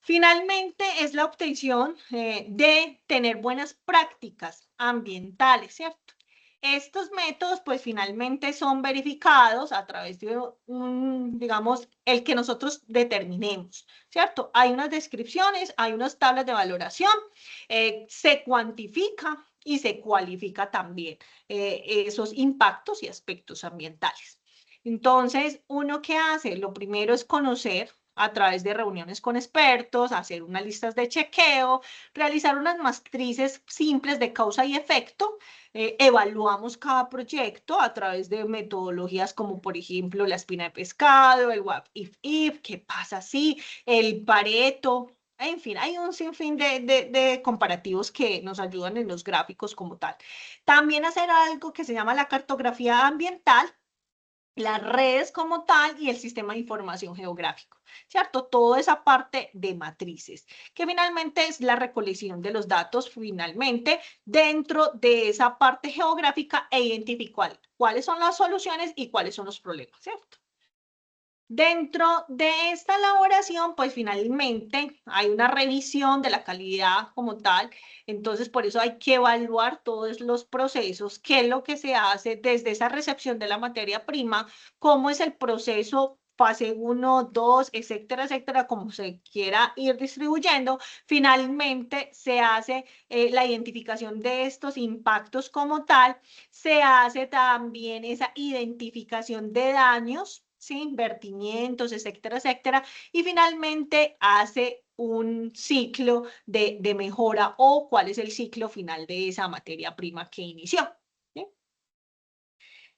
S1: Finalmente, es la obtención de tener buenas prácticas ambientales, ¿cierto? Estos métodos, pues finalmente son verificados a través de digamos, el que nosotros determinemos, ¿cierto? Hay unas descripciones, hay unas tablas de valoración, se cuantifica y se cualifica también esos impactos y aspectos ambientales. Entonces, ¿uno qué hace? Lo primero es conocer a través de reuniones con expertos, hacer unas listas de chequeo, realizar unas matrices simples de causa y efecto. Evaluamos cada proyecto a través de metodologías como, por ejemplo, la espina de pescado, el what if, qué pasa si, el Pareto. En fin, hay un sinfín de comparativos que nos ayudan en los gráficos como tal. También hacer algo que se llama la cartografía ambiental, las redes como tal y el sistema de información geográfico, ¿cierto? Toda esa parte de matrices, que finalmente es la recolección de los datos finalmente dentro de esa parte geográfica e identificar cuáles son las soluciones y cuáles son los problemas, ¿cierto? Dentro de esta elaboración, pues finalmente hay una revisión de la calidad como tal, entonces por eso hay que evaluar todos los procesos, qué es lo que se hace desde esa recepción de la materia prima, cómo es el proceso fase 1, 2, etcétera, etcétera, como se quiera ir distribuyendo. Finalmente se hace la identificación de estos impactos como tal, se hace también esa identificación de daños, ¿sí? Vertimientos, etcétera, etcétera, y finalmente hace un ciclo de mejora o cuál es el ciclo final de esa materia prima que inició. ¿Sí?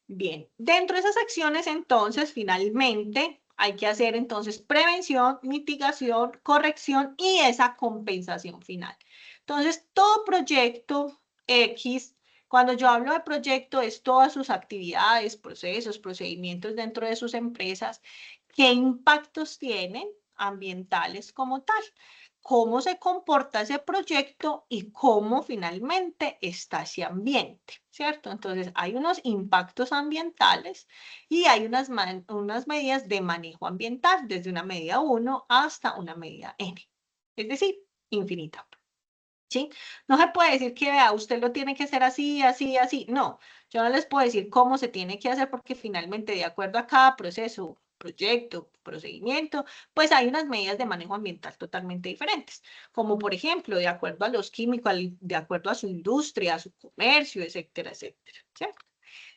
S1: Bien, dentro de esas acciones entonces finalmente hay que hacer entonces prevención, mitigación, corrección y esa compensación final. Entonces todo proyecto X, cuando yo hablo de proyecto, es todas sus actividades, procesos, procedimientos dentro de sus empresas, qué impactos tienen ambientales como tal, cómo se comporta ese proyecto y cómo finalmente está ese ambiente, ¿cierto? Entonces hay unos impactos ambientales y hay unas medidas de manejo ambiental, desde una medida 1 hasta una medida N, es decir, infinita. ¿Sí? No se puede decir que, vea, usted lo tiene que hacer así, así, así. No, yo no les puedo decir cómo se tiene que hacer porque finalmente, de acuerdo a cada proceso, proyecto, procedimiento, pues hay unas medidas de manejo ambiental totalmente diferentes. Como por ejemplo, de acuerdo a los químicos, de acuerdo a su industria, a su comercio, etcétera, etcétera. ¿Cierto?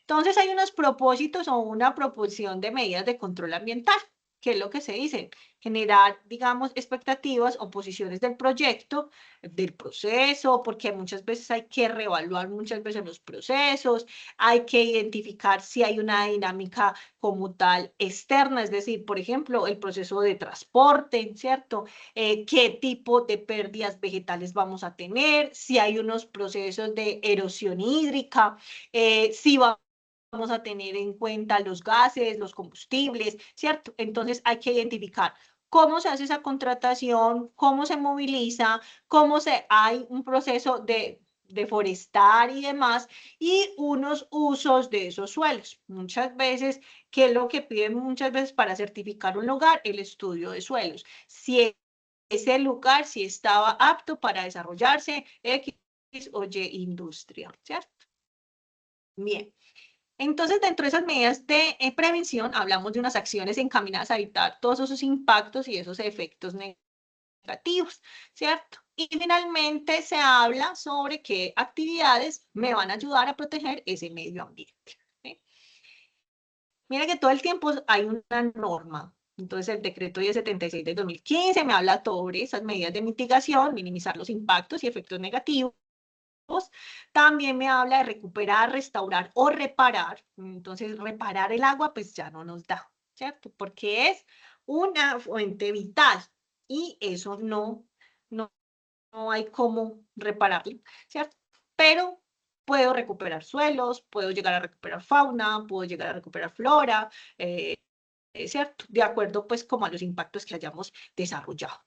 S1: Entonces hay unos propósitos o una proposición de medidas de control ambiental, que es lo que se dice, generar, digamos, expectativas o posiciones del proyecto, del proceso, porque muchas veces hay que reevaluar muchas veces los procesos, hay que identificar si hay una dinámica como tal externa, es decir, por ejemplo, el proceso de transporte, ¿cierto? ¿Qué tipo de pérdidas vegetales vamos a tener? Si hay unos procesos de erosión hídrica, si vamos a tener en cuenta los gases, los combustibles, ¿cierto? Entonces hay que identificar cómo se hace esa contratación, cómo se moviliza, hay un proceso de deforestar y demás, y unos usos de esos suelos. Muchas veces, ¿qué es lo que piden muchas veces para certificar un lugar? El estudio de suelos. Si ese lugar, si estaba apto para desarrollarse X o Y industria, ¿cierto? Bien. Entonces, dentro de esas medidas de prevención, hablamos de unas acciones encaminadas a evitar todos esos impactos y esos efectos negativos, ¿cierto? Y finalmente se habla sobre qué actividades me van a ayudar a proteger ese medio ambiente. ¿Sí? Mira que todo el tiempo hay una norma. Entonces, el decreto 1076 de 2015 me habla sobre esas medidas de mitigación, minimizar los impactos y efectos negativos. También me habla de recuperar, restaurar o reparar. Entonces, reparar el agua, pues ya no nos da, ¿cierto? Porque es una fuente vital y eso no hay cómo repararlo, ¿cierto? Pero puedo recuperar suelos, puedo llegar a recuperar fauna, puedo llegar a recuperar flora, ¿cierto? De acuerdo, pues, como a los impactos que hayamos desarrollado.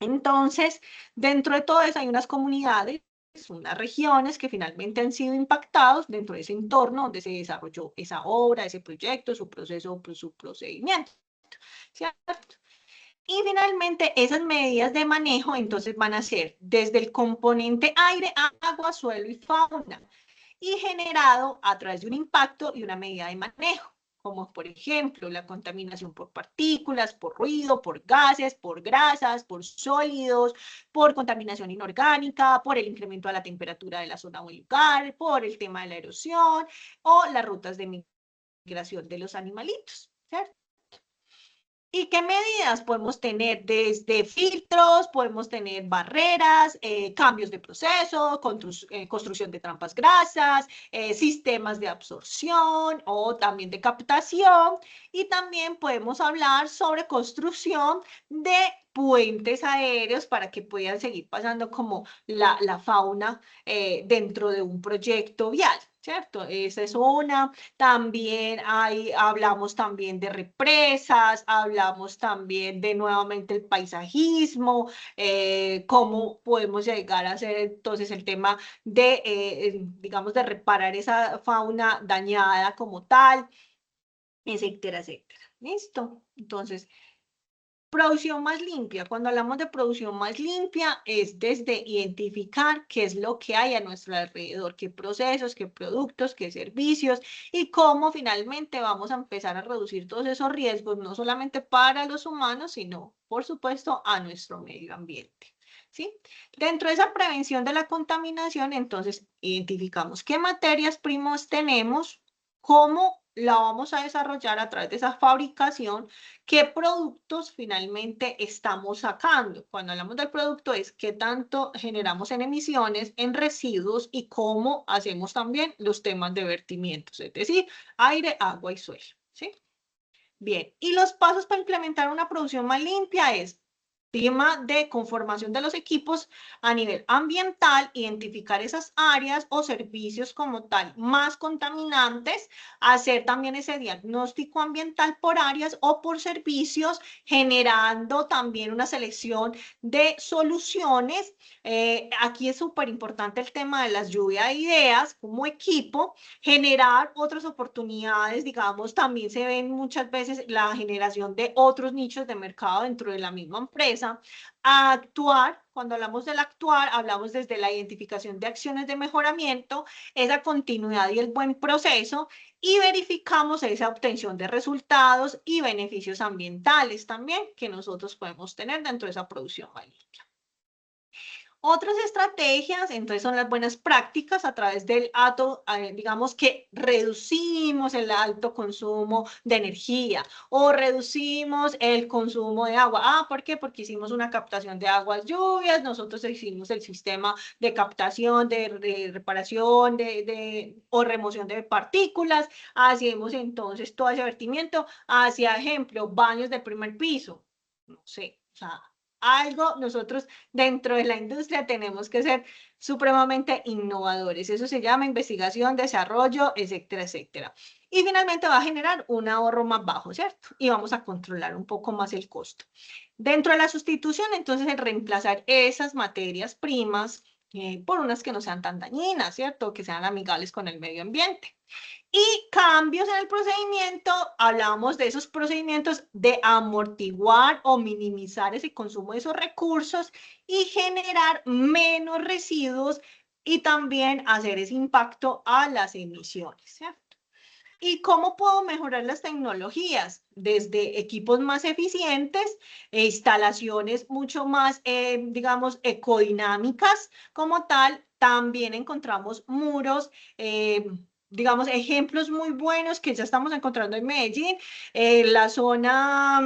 S1: Entonces, dentro de todo eso hay unas comunidades, unas regiones que finalmente han sido impactados dentro de ese entorno donde se desarrolló esa obra, ese proyecto, su proceso, su procedimiento, ¿cierto? Y finalmente, esas medidas de manejo entonces van a ser desde el componente aire, agua, suelo y fauna, y generado a través de un impacto y una medida de manejo, como por ejemplo la contaminación por partículas, por ruido, por gases, por grasas, por sólidos, por contaminación inorgánica, por el incremento de la temperatura de la zona o el lugar, por el tema de la erosión o las rutas de migración de los animalitos, ¿cierto? ¿Y qué medidas podemos tener? Desde filtros, podemos tener barreras, cambios de proceso, construcción de trampas grasas, sistemas de absorción o también de captación. Y también podemos hablar sobre construcción de puentes aéreos para que puedan seguir pasando como la fauna dentro de un proyecto vial, ¿cierto? Esa es una. También hablamos también de represas, hablamos también de nuevamente el paisajismo, cómo podemos llegar a hacer entonces el tema de, digamos, de reparar esa fauna dañada como tal, etcétera, etcétera. ¿Listo? Entonces, producción más limpia. Cuando hablamos de producción más limpia es desde identificar qué es lo que hay a nuestro alrededor, qué procesos, qué productos, qué servicios y cómo finalmente vamos a empezar a reducir todos esos riesgos, no solamente para los humanos, sino, por supuesto, a nuestro medio ambiente. ¿Sí? Dentro de esa prevención de la contaminación, entonces, identificamos qué materias primas tenemos, cómo la vamos a desarrollar a través de esa fabricación, qué productos finalmente estamos sacando. Cuando hablamos del producto es qué tanto generamos en emisiones, en residuos y cómo hacemos también los temas de vertimientos, es decir, aire, agua y suelo. ¿Sí? Bien, y los pasos para implementar una producción más limpia es tema de conformación de los equipos a nivel ambiental, identificar esas áreas o servicios como tal más contaminantes, hacer también ese diagnóstico ambiental por áreas o por servicios, generando también una selección de soluciones. Aquí es súper importante el tema de las lluvias de ideas como equipo, generar otras oportunidades, digamos, también se ven muchas veces la generación de otros nichos de mercado dentro de la misma empresa. A actuar, cuando hablamos del actuar, hablamos desde la identificación de acciones de mejoramiento, esa continuidad y el buen proceso, y verificamos esa obtención de resultados y beneficios ambientales también que nosotros podemos tener dentro de esa producción limpia. Otras estrategias, entonces, son las buenas prácticas a través del digamos que reducimos el alto consumo de energía o reducimos el consumo de agua. ¿Por qué? Porque hicimos una captación de aguas lluvias, nosotros hicimos el sistema de captación, de reparación o remoción de partículas, hacemos entonces todo ese vertimiento hacia, ejemplo, baños del primer piso. No sé, o sea, algo nosotros dentro de la industria tenemos que ser supremamente innovadores. Eso se llama investigación, desarrollo, etcétera, etcétera. Y finalmente va a generar un ahorro más bajo, ¿cierto? Y vamos a controlar un poco más el costo. Dentro de la sustitución, entonces, el reemplazar esas materias primas por unas que no sean tan dañinas, ¿cierto? Que sean amigables con el medio ambiente. Y cambios en el procedimiento, hablamos de esos procedimientos de amortiguar o minimizar ese consumo de esos recursos y generar menos residuos y también hacer ese impacto a las emisiones, ¿cierto? ¿Y cómo puedo mejorar las tecnologías? Desde equipos más eficientes, instalaciones mucho más, digamos, ecodinámicas como tal. También encontramos muros, digamos, ejemplos muy buenos que ya estamos encontrando en Medellín, la zona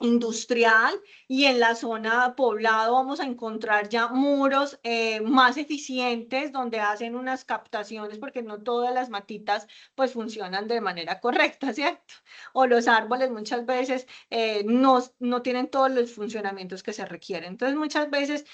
S1: industrial y en la zona poblado vamos a encontrar ya muros más eficientes donde hacen unas captaciones porque no todas las matitas pues funcionan de manera correcta, ¿cierto? O los árboles muchas veces no tienen todos los funcionamientos que se requieren. Entonces muchas veces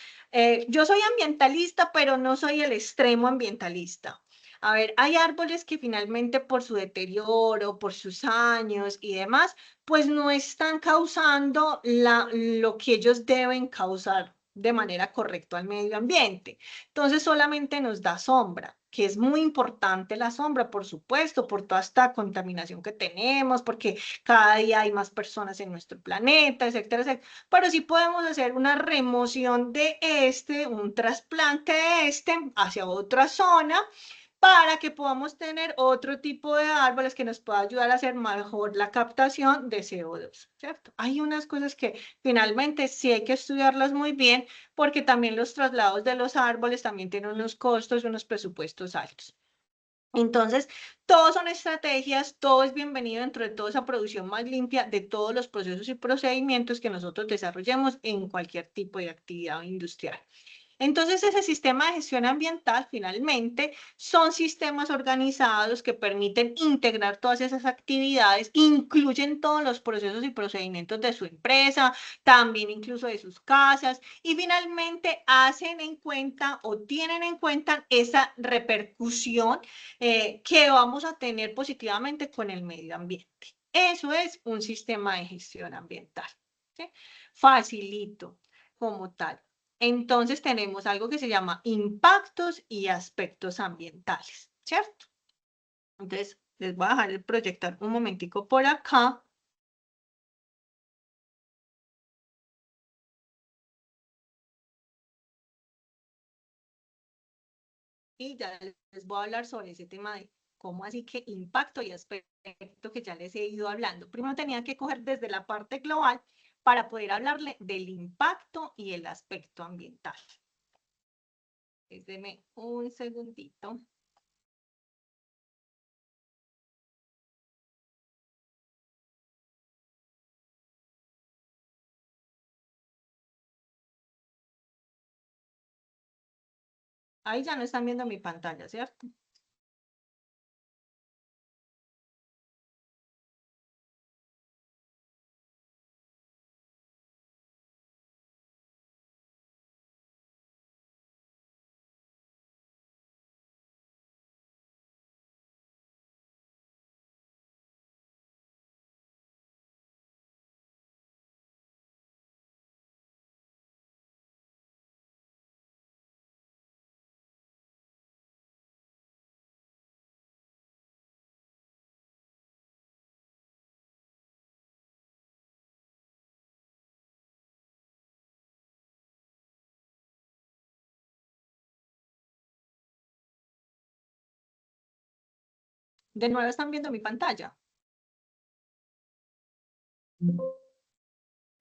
S1: yo soy ambientalista pero no soy el extremo ambientalista. A ver, hay árboles que finalmente por su deterioro, por sus años y demás, pues no están causando lo que ellos deben causar de manera correcta al medio ambiente. Entonces solamente nos da sombra. que es muy importante la sombra, por supuesto, por toda esta contaminación que tenemos, porque cada día hay más personas en nuestro planeta, etcétera, etcétera. Pero sí podemos hacer una remoción de un trasplante de hacia otra zona, para que podamos tener otro tipo de árboles que nos pueda ayudar a hacer mejor la captación de CO2, ¿cierto? Hay unas cosas que finalmente sí hay que estudiarlas muy bien, porque también los traslados de los árboles también tienen unos costos y unos presupuestos altos. Entonces, todos son estrategias, todo es bienvenido dentro de toda esa producción más limpia de todos los procesos y procedimientos que nosotros desarrollemos en cualquier tipo de actividad industrial. Entonces, ese sistema de gestión ambiental, finalmente, son sistemas organizados que permiten integrar todas esas actividades, incluyen todos los procesos y procedimientos de su empresa, también incluso de sus casas, y finalmente hacen en cuenta o tienen en cuenta esa repercusión que vamos a tener positivamente con el medio ambiente. Eso es un sistema de gestión ambiental, ¿sí? Facilito como tal. Entonces tenemos algo que se llama impactos y aspectos ambientales, ¿cierto? Entonces les voy a dejar el proyectar un momentico por acá. Y ya les voy a hablar sobre ese tema de cómo así que impacto y aspecto que ya les he ido hablando. Primero tenía que coger desde la parte global para poder hablarle del impacto y el aspecto ambiental. Déjenme un segundito. Ahí ya no están viendo mi pantalla, ¿cierto? De nuevo están viendo mi pantalla.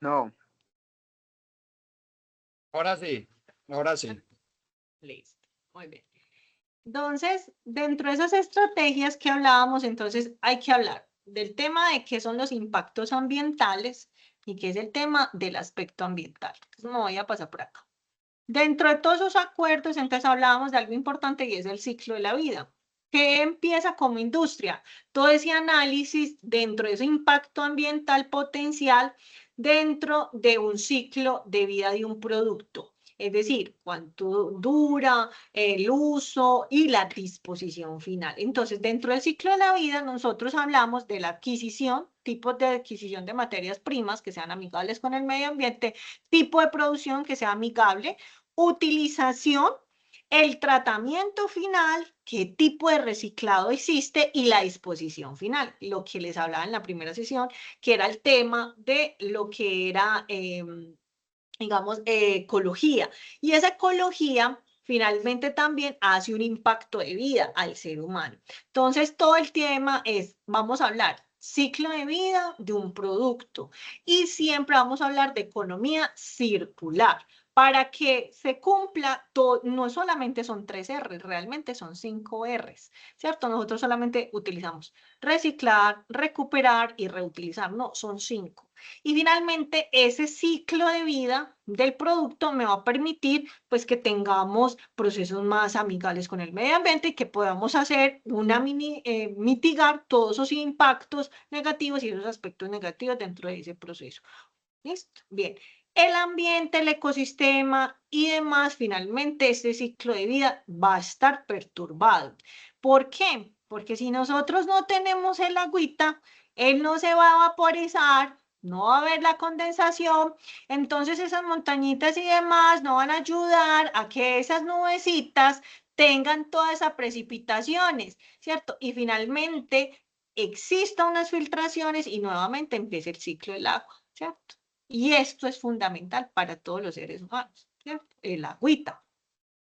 S10: No.
S8: Ahora sí, ahora sí.
S1: Listo, muy bien. Entonces, dentro de esas estrategias que hablábamos, entonces hay que hablar del tema de qué son los impactos ambientales y qué es el tema del aspecto ambiental. Entonces, me voy a pasar por acá. Dentro de todos esos acuerdos, entonces hablábamos de algo importante y es el ciclo de la vida. ¿Qué empieza como industria? Todo ese análisis dentro de ese impacto ambiental potencial dentro de un ciclo de vida de un producto. Es decir, cuánto dura el uso y la disposición final. Entonces, dentro del ciclo de la vida, nosotros hablamos de la adquisición, tipos de adquisición de materias primas que sean amigables con el medio ambiente, tipo de producción que sea amigable, utilización, el tratamiento final, qué tipo de reciclado existe y la disposición final, lo que les hablaba en la primera sesión, que era el tema de lo que era, digamos, ecología. Y esa ecología finalmente también hace un impacto de vida al ser humano. Entonces, todo el tema es, vamos a hablar ciclo de vida de un producto y siempre vamos a hablar de economía circular. Para que se cumpla, no solamente son 3 R's, realmente son 5 R's, ¿cierto? Nosotros solamente utilizamos reciclar, recuperar y reutilizar, no, son 5. Y finalmente, ese ciclo de vida del producto me va a permitir pues que tengamos procesos más amigables con el medio ambiente y que podamos hacer mitigar todos esos impactos negativos y esos aspectos negativos dentro de ese proceso. ¿Listo? Bien. El ambiente, el ecosistema y demás, finalmente este ciclo de vida va a estar perturbado. ¿Por qué? Porque si nosotros no tenemos el agüita, él no se va a vaporizar, no va a haber la condensación, entonces esas montañitas y demás no van a ayudar a que esas nubecitas tengan todas esas precipitaciones, ¿cierto? Y finalmente existan unas filtraciones y nuevamente empiece el ciclo del agua, ¿cierto? Y esto es fundamental para todos los seres humanos, ¿cierto? El agüita.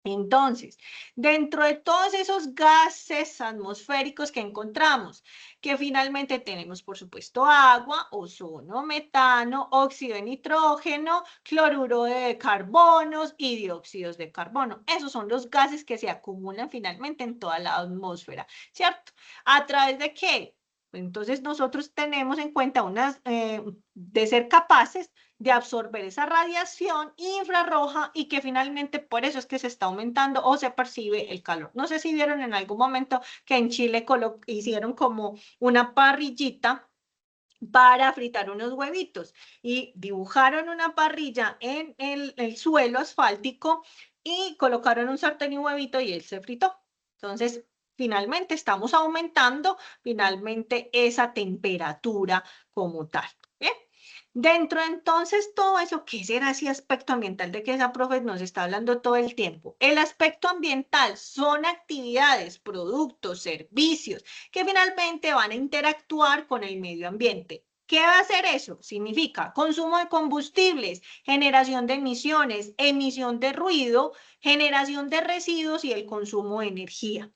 S1: Entonces, dentro de todos esos gases atmosféricos que encontramos, que finalmente tenemos, por supuesto, agua, ozono, metano, óxido de nitrógeno, cloruro de carbonos y dióxidos de carbono. Esos son los gases que se acumulan finalmente en toda la atmósfera, ¿cierto? ¿A través de qué? Entonces, nosotros tenemos en cuenta de ser capaces de absorber esa radiación infrarroja y que finalmente por eso es que se está aumentando o se percibe el calor. No sé si vieron en algún momento que en Chile hicieron como una parrillita para fritar unos huevitos y dibujaron una parrilla en el suelo asfáltico y colocaron un sartén y un huevito y él se fritó. Entonces, finalmente estamos aumentando finalmente esa temperatura como tal. ¿Bien? Dentro entonces todo eso, ¿qué será ese aspecto ambiental de que esa profe nos está hablando todo el tiempo? El aspecto ambiental son actividades, productos, servicios que finalmente van a interactuar con el medio ambiente. ¿Qué va a hacer eso? Significa consumo de combustibles, generación de emisiones, emisión de ruido, generación de residuos y el consumo de energía.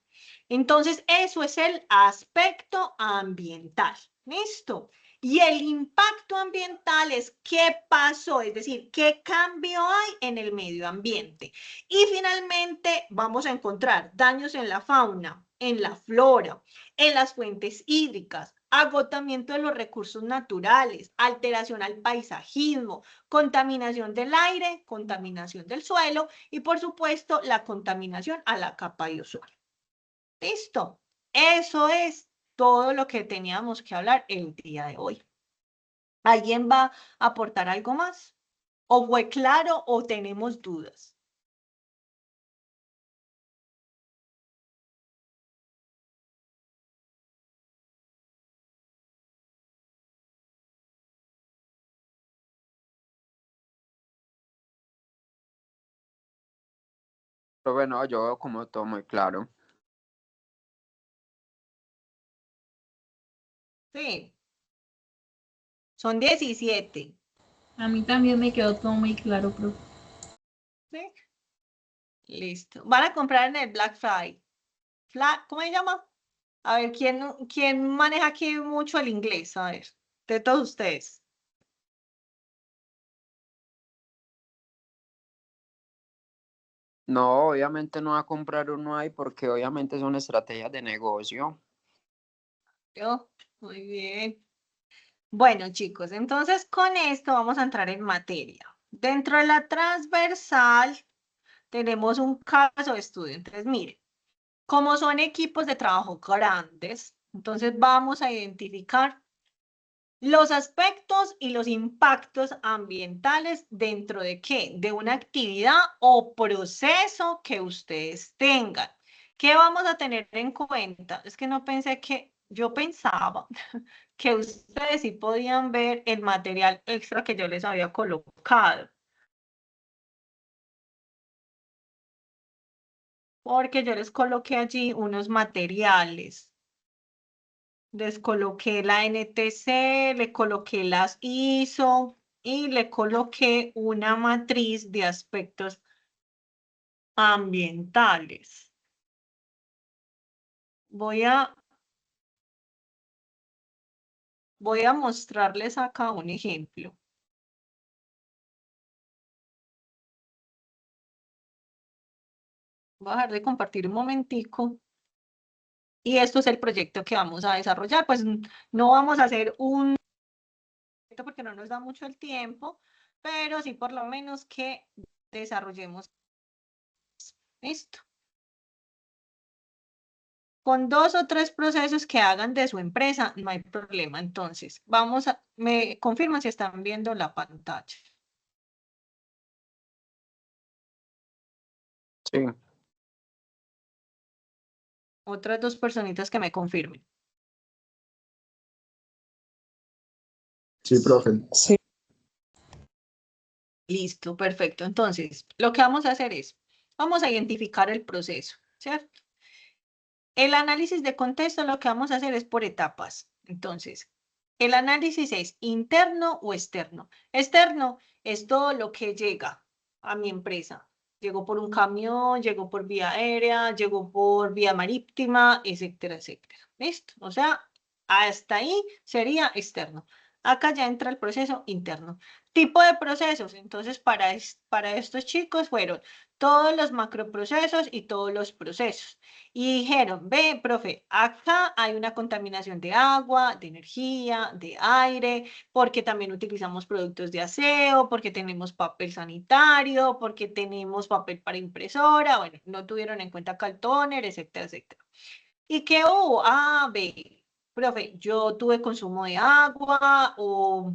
S1: Entonces, eso es el aspecto ambiental. ¿Listo? Y el impacto ambiental es qué pasó, es decir, qué cambio hay en el medio ambiente. Y finalmente vamos a encontrar daños en la fauna, en la flora, en las fuentes hídricas, agotamiento de los recursos naturales, alteración al paisajismo, contaminación del aire, contaminación del suelo y por supuesto la contaminación a la capa de ozono. Listo. Eso es todo lo que teníamos que hablar el día de hoy. ¿Alguien va a aportar algo más? ¿O fue claro o tenemos dudas?
S10: Pero bueno, yo veo como todo muy claro.
S1: Sí. Son 17.
S12: A mí también me quedó todo muy claro, profe.
S1: ¿Sí? Listo. Van a comprar en el Black Friday. ¿Cómo se llama? A ver, ¿quién maneja aquí mucho el inglés? A ver, de todos ustedes.
S10: No, obviamente no va a comprar uno ahí porque obviamente son estrategias de negocio.
S1: ¿Yo? Muy bien. Bueno, chicos, entonces con esto vamos a entrar en materia. Dentro de la transversal tenemos un caso de estudio. Entonces, miren, como son equipos de trabajo grandes, entonces vamos a identificar los aspectos y los impactos ambientales dentro de ¿qué? De una actividad o proceso que ustedes tengan. ¿Qué vamos a tener en cuenta? Es que no pensé yo pensaba que ustedes sí podían ver el material extra que yo les había colocado. Porque yo les coloqué allí unos materiales. Les coloqué la NTC, le coloqué las ISO y le coloqué una matriz de aspectos ambientales. Voy a mostrarles acá un ejemplo. Voy a dejar de compartir un momentico. Y esto es el proyecto que vamos a desarrollar. Pues no vamos a hacer un porque no nos da mucho el tiempo, pero sí por lo menos que desarrollemos esto. Con 2 o 3 procesos que hagan de su empresa, no hay problema. Entonces, me confirman si están viendo la pantalla.
S10: Sí.
S1: Otras 2 personitas que me confirmen.
S6: Sí, profe.
S2: Sí.
S1: Listo, perfecto. Entonces, lo que vamos a hacer es, vamos a identificar el proceso, ¿cierto? El análisis de contexto lo que vamos a hacer es por etapas. Entonces, el análisis es interno o externo. Externo es todo lo que llega a mi empresa. Llegó por un camión, llegó por vía aérea, llegó por vía marítima, etcétera, etcétera. ¿Listo? O sea, hasta ahí sería externo. Acá ya entra el proceso interno. Tipo de procesos. Entonces, para estos chicos fueron todos los macroprocesos y todos los procesos. Y dijeron, ve, profe, acá hay una contaminación de agua, de energía, de aire, porque también utilizamos productos de aseo, porque tenemos papel sanitario, porque tenemos papel para impresora, bueno, no tuvieron en cuenta Caltoner, etcétera, etcétera. ¿Y qué hubo? Ah, ve, profe, yo tuve consumo de agua o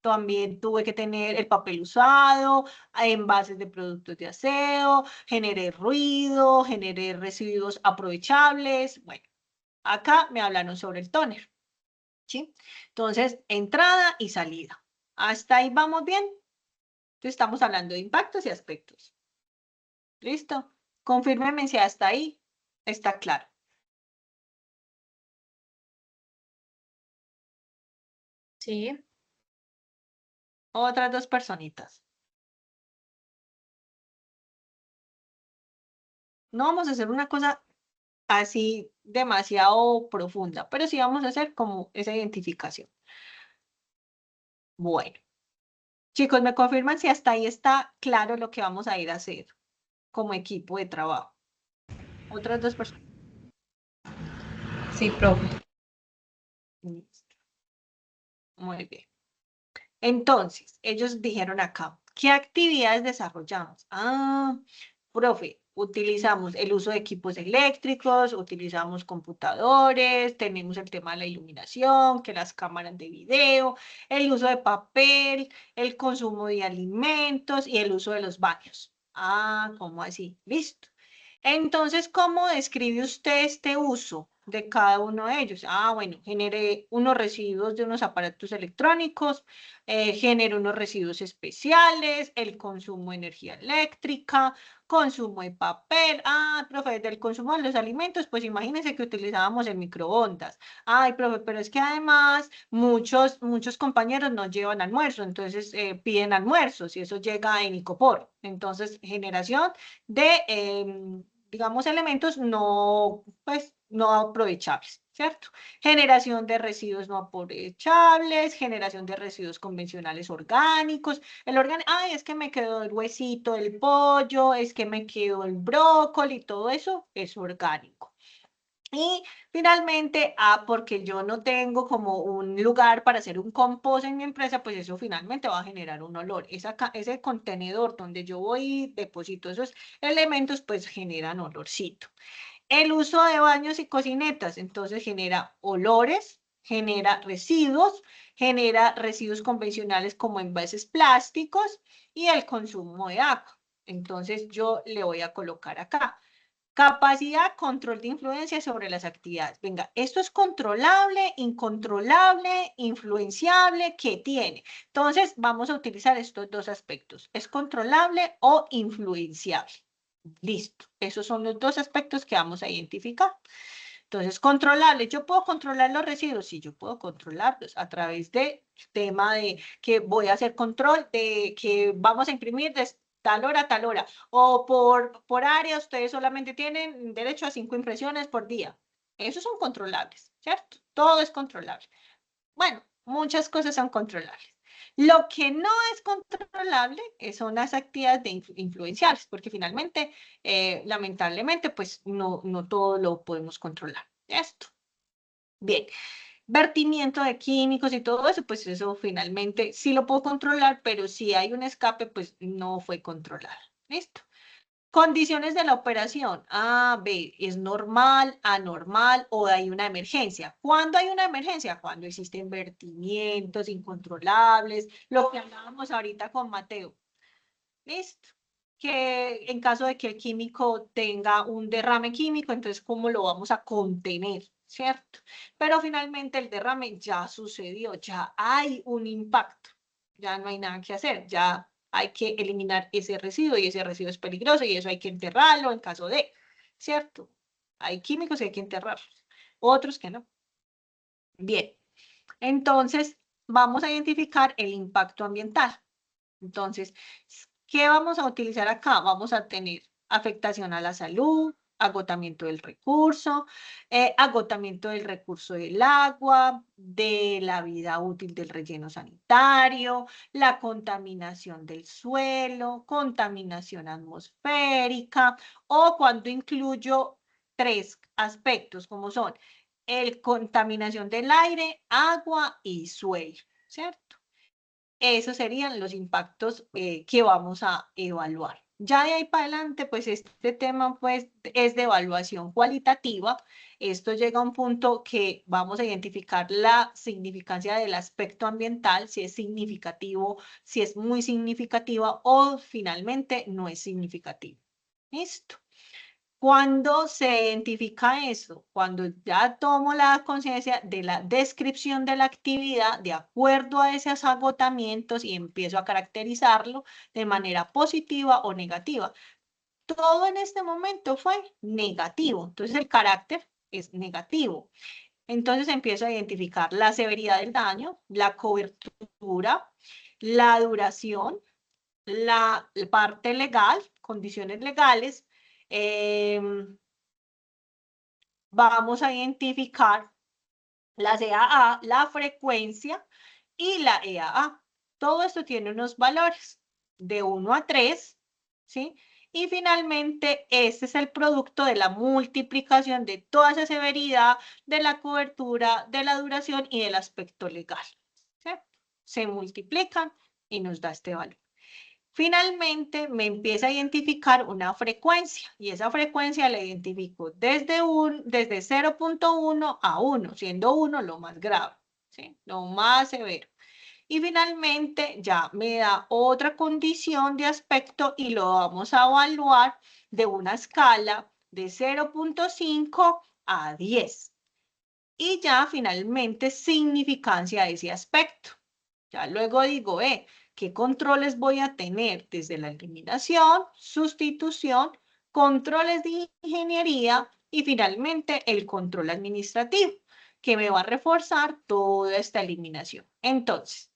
S1: también tuve que tener el papel usado, envases de productos de aseo, generé ruido, generé residuos aprovechables. Bueno, acá me hablaron sobre el tóner, ¿sí? Entonces, entrada y salida. ¿Hasta ahí vamos bien? Entonces, estamos hablando de impactos y aspectos. ¿Listo? Confírmenme si hasta ahí está claro.
S4: Sí.
S1: Otras dos personitas. No vamos a hacer una cosa así demasiado profunda, pero sí vamos a hacer como esa identificación. Bueno, chicos, ¿me confirman si hasta ahí está claro lo que vamos a ir a hacer como equipo de trabajo? Otras dos personas.
S12: Sí, profe.
S1: Listo. Muy bien. Entonces, ellos dijeron acá, ¿qué actividades desarrollamos? Ah, profe, utilizamos el uso de equipos eléctricos, utilizamos computadores, tenemos el tema de la iluminación, que las cámaras de video, el uso de papel, el consumo de alimentos y el uso de los baños. Ah, ¿cómo así? Listo. Entonces, ¿cómo describe usted este uso de cada uno de ellos? Ah, bueno, generé unos residuos de unos aparatos electrónicos, generé unos residuos especiales, el consumo de energía eléctrica, consumo de papel. Ah, profe, del consumo de los alimentos, pues imagínense que utilizábamos el microondas. Ay, profe, pero es que además muchos compañeros no llevan almuerzo, entonces piden almuerzos y eso llega en Icopor. Entonces, generación de, digamos, elementos no, pues, no aprovechables, ¿cierto? Generación de residuos no aprovechables, generación de residuos convencionales orgánicos. El orgánico, ay, es que me quedó el huesito del pollo, es que me quedó el brócoli, todo eso es orgánico. Y finalmente, porque yo no tengo como un lugar para hacer un compost en mi empresa, pues eso finalmente va a generar un olor. Ese contenedor donde yo voy y deposito esos elementos, pues generan olorcito. El uso de baños y cocinetas, entonces genera olores, genera residuos convencionales como envases plásticos y el consumo de agua. Entonces yo le voy a colocar acá. Capacidad, control de influencia sobre las actividades. Venga, esto es controlable, incontrolable, influenciable, ¿qué tiene? Entonces, vamos a utilizar estos dos aspectos. ¿Es controlable o influenciable? Listo. Esos son los dos aspectos que vamos a identificar. Entonces, controlable. ¿Yo puedo controlar los residuos? Sí, yo puedo controlarlos a través de tema de que voy a hacer control, de que vamos a imprimir de tal hora a tal hora. O por área, ustedes solamente tienen derecho a 5 impresiones por día. Esos son controlables, ¿cierto? Todo es controlable. Bueno, muchas cosas son controlables. Lo que no es controlable son las actividades influenciables, porque finalmente, lamentablemente, pues no todo lo podemos controlar. Esto. Bien. Vertimiento de químicos y todo eso, pues eso finalmente sí lo puedo controlar, pero si hay un escape, pues no fue controlado. ¿Listo? Condiciones de la operación. A, B, ¿es normal, anormal o hay una emergencia? ¿Cuándo hay una emergencia? Cuando existen vertimientos incontrolables, lo que hablábamos ahorita con Mateo. ¿Listo? Que en caso de que el químico tenga un derrame químico, entonces, ¿cómo lo vamos a contener? ¿Cierto? Pero finalmente el derrame ya sucedió, ya hay un impacto, ya no hay nada que hacer, ya hay que eliminar ese residuo y ese residuo es peligroso y eso hay que enterrarlo en caso de. ¿cierto? Hay químicos y hay que enterrarlos, otros que no. Bien, entonces vamos a identificar el impacto ambiental. Entonces, ¿qué vamos a utilizar acá? Vamos a tener afectación a la salud, agotamiento del recurso del agua, de la vida útil del relleno sanitario, la contaminación del suelo, contaminación atmosférica, o cuando incluyo 3 aspectos como son contaminación del aire, agua y suelo, ¿cierto? Esos serían los impactos que vamos a evaluar. Ya de ahí para adelante, pues este tema pues, es de evaluación cualitativa. Esto llega a un punto que vamos a identificar la significancia del aspecto ambiental, si es significativo, si es muy significativa o finalmente no es significativo. ¿Listo? Cuando se identifica eso, cuando ya tomo la conciencia de la descripción de la actividad de acuerdo a esos agotamientos y empiezo a caracterizarlo de manera positiva o negativa. Todo en este momento fue negativo, entonces el carácter es negativo. Entonces empiezo a identificar la severidad del daño, la cobertura, la duración, la parte legal, condiciones legales. Vamos a identificar las EAA, la frecuencia y la EAA. Todo esto tiene unos valores de 1 a 3, ¿sí? Y finalmente, este es el producto de la multiplicación de toda esa severidad, de la cobertura, de la duración y del aspecto legal, ¿sí? Se multiplican y nos da este valor. Finalmente, me empieza a identificar una frecuencia y esa frecuencia la identifico desde 0.1 a 1, siendo 1 lo más grave, ¿sí? Lo más severo. Y finalmente ya me da otra condición de aspecto y lo vamos a evaluar de una escala de 0.5 a 10. Y ya finalmente significancia de ese aspecto. Ya luego digo, ¿qué controles voy a tener? Desde la eliminación, sustitución, controles de ingeniería y finalmente el control administrativo, que me va a reforzar toda esta eliminación. Entonces,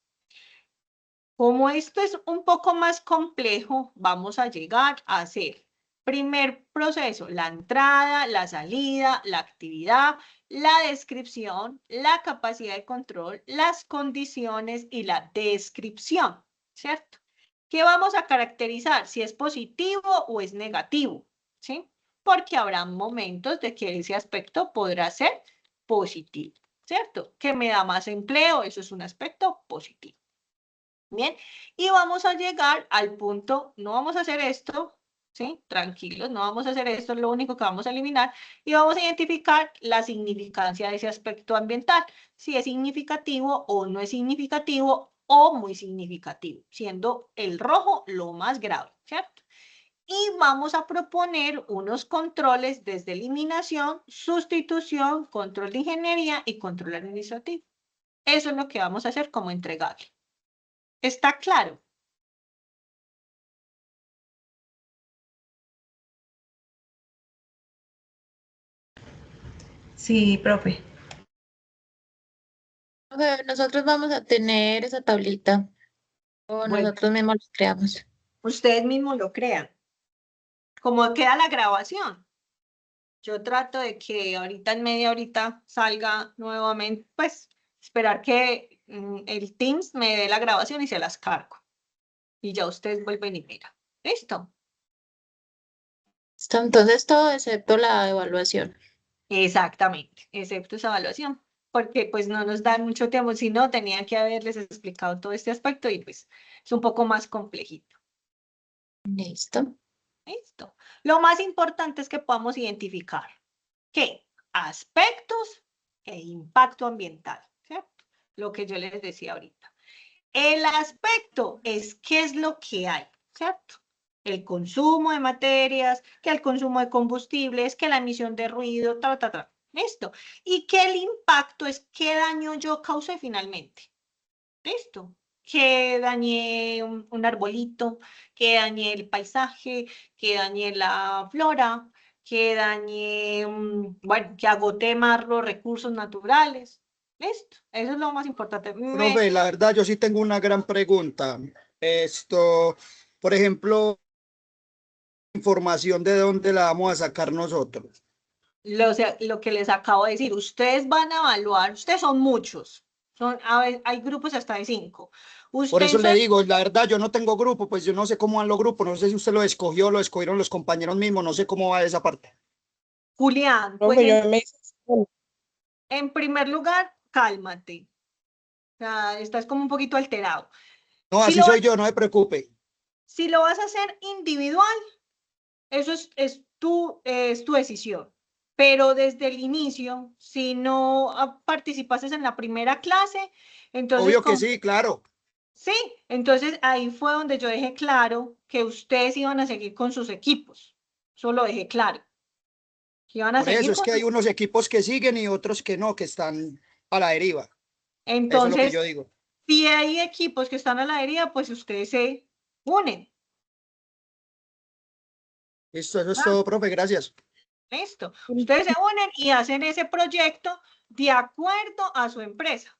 S1: como esto es un poco más complejo, vamos a llegar a hacer primer proceso, la entrada, la salida, la actividad, la descripción, la capacidad de control, las condiciones y la descripción, ¿cierto? ¿Qué vamos a caracterizar? Si es positivo o es negativo, ¿sí? Porque habrá momentos de que ese aspecto podrá ser positivo, ¿cierto? Que me da más empleo, eso es un aspecto positivo. Bien, y vamos a llegar al punto, no vamos a hacer esto, ¿sí? Tranquilos, no vamos a hacer esto, es lo único que vamos a eliminar, y vamos a identificar la significancia de ese aspecto ambiental, si es significativo o no es significativo o muy significativo, siendo el rojo lo más grave, ¿cierto? Y vamos a proponer unos controles desde eliminación, sustitución, control de ingeniería y control administrativo. Eso es lo que vamos a hacer como entregable. ¿Está claro?
S12: Sí, profe.
S4: Nosotros vamos a tener esa tablita o
S1: Bueno,
S4: nosotros mismos los creamos.
S1: ustedes mismos lo crean. ¿Cómo queda la grabación? Yo trato de que ahorita en media horita salga nuevamente, pues esperar que el Teams me dé la grabación y se las cargo. Y ya ustedes vuelven y miran. ¿Listo?
S4: Entonces todo excepto la evaluación.
S1: Exactamente, excepto esa evaluación, porque pues no nos dan mucho tiempo, si no, tenía que haberles explicado todo este aspecto y pues es un poco más complejito.
S4: Listo.
S1: Listo. Lo más importante es que podamos identificar ¿qué? Aspectos e impacto ambiental, ¿cierto? Lo que yo les decía ahorita. El aspecto es qué es lo que hay, ¿cierto? El consumo de materias, que el consumo de combustibles, que la emisión de ruido, ¿listo? Y que el impacto es qué daño yo causé finalmente, ¿listo? Que dañé un arbolito, que dañé el paisaje, que dañé la flora, que dañe, bueno, que agote más los recursos naturales. Listo, eso es lo más importante.
S8: Profe, la verdad, yo sí tengo una gran pregunta. Esto, por ejemplo, información de dónde la vamos a sacar nosotros.
S1: Lo que les acabo de decir, ustedes van a evaluar, ustedes son muchos, hay grupos hasta de 5.
S8: Por eso le digo, la verdad, yo no tengo grupo, pues yo no sé cómo van los grupos, no sé si usted lo escogió, lo escogieron los compañeros mismos, no sé cómo va esa parte.
S1: Julián, pues en primer lugar, cálmate. O sea, estás como un poquito alterado.
S8: No, así soy yo, no se preocupe.
S1: Si lo vas a hacer individual, eso es tu decisión. Pero desde el inicio, si no participaste en la primera clase, entonces...
S8: Obvio que sí, claro.
S1: Sí, entonces ahí fue donde yo dejé claro que ustedes iban a seguir con sus equipos. Eso lo dejé claro. Que iban a
S8: Por eso
S1: seguir
S8: es que hay unos equipos que siguen y otros que no, que están a la deriva.
S1: Entonces,
S8: eso es lo que yo digo.
S1: Si hay equipos que están a la deriva, pues ustedes se unen.
S8: Listo, eso es todo, profe, gracias.
S1: Listo. Ustedes se unen y hacen ese proyecto de acuerdo a su empresa,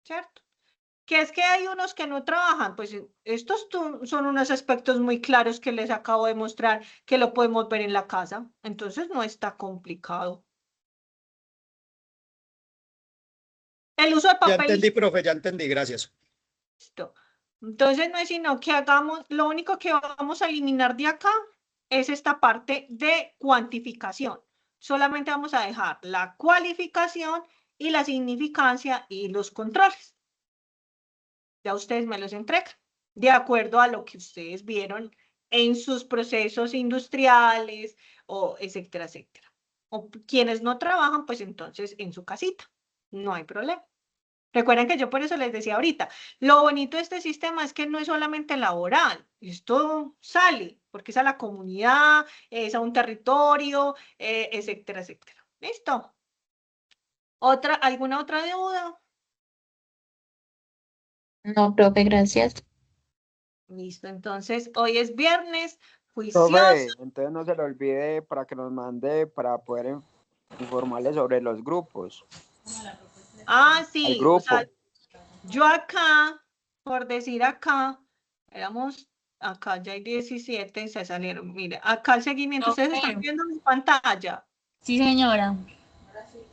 S1: ¿cierto? Que es que hay unos que no trabajan, pues estos son unos aspectos muy claros que les acabo de mostrar, que lo podemos ver en la casa, entonces no está complicado. El uso de papel.
S8: Ya entendí, profe, ya entendí, gracias.
S1: Listo. Entonces no es sino que hagamos, lo único que vamos a eliminar de acá es esta parte de cuantificación. Solamente vamos a dejar la cualificación y la significancia y los controles. Ya ustedes me los entregan de acuerdo a lo que ustedes vieron en sus procesos industriales o etcétera, etcétera. O quienes no trabajan, pues entonces en su casita. No hay problema. Recuerden que yo por eso les decía ahorita, lo bonito de este sistema es que no es solamente laboral, esto sale, porque es a la comunidad, es a un territorio, etcétera, etcétera. ¿Listo? ¿Alguna otra duda?
S4: No, profe, gracias.
S1: Listo, entonces hoy es viernes,
S10: Profe,
S1: juicioso.
S10: entonces no se le olvide para que nos mande para poder informarle sobre los grupos.
S1: Ah,
S10: Al
S1: sí,
S10: grupo.
S1: o sea, yo acá, por decir acá, éramos, acá ya hay 17, se salieron. Mire, acá el seguimiento, ¿ustedes están viendo mi pantalla?
S12: Sí, señora.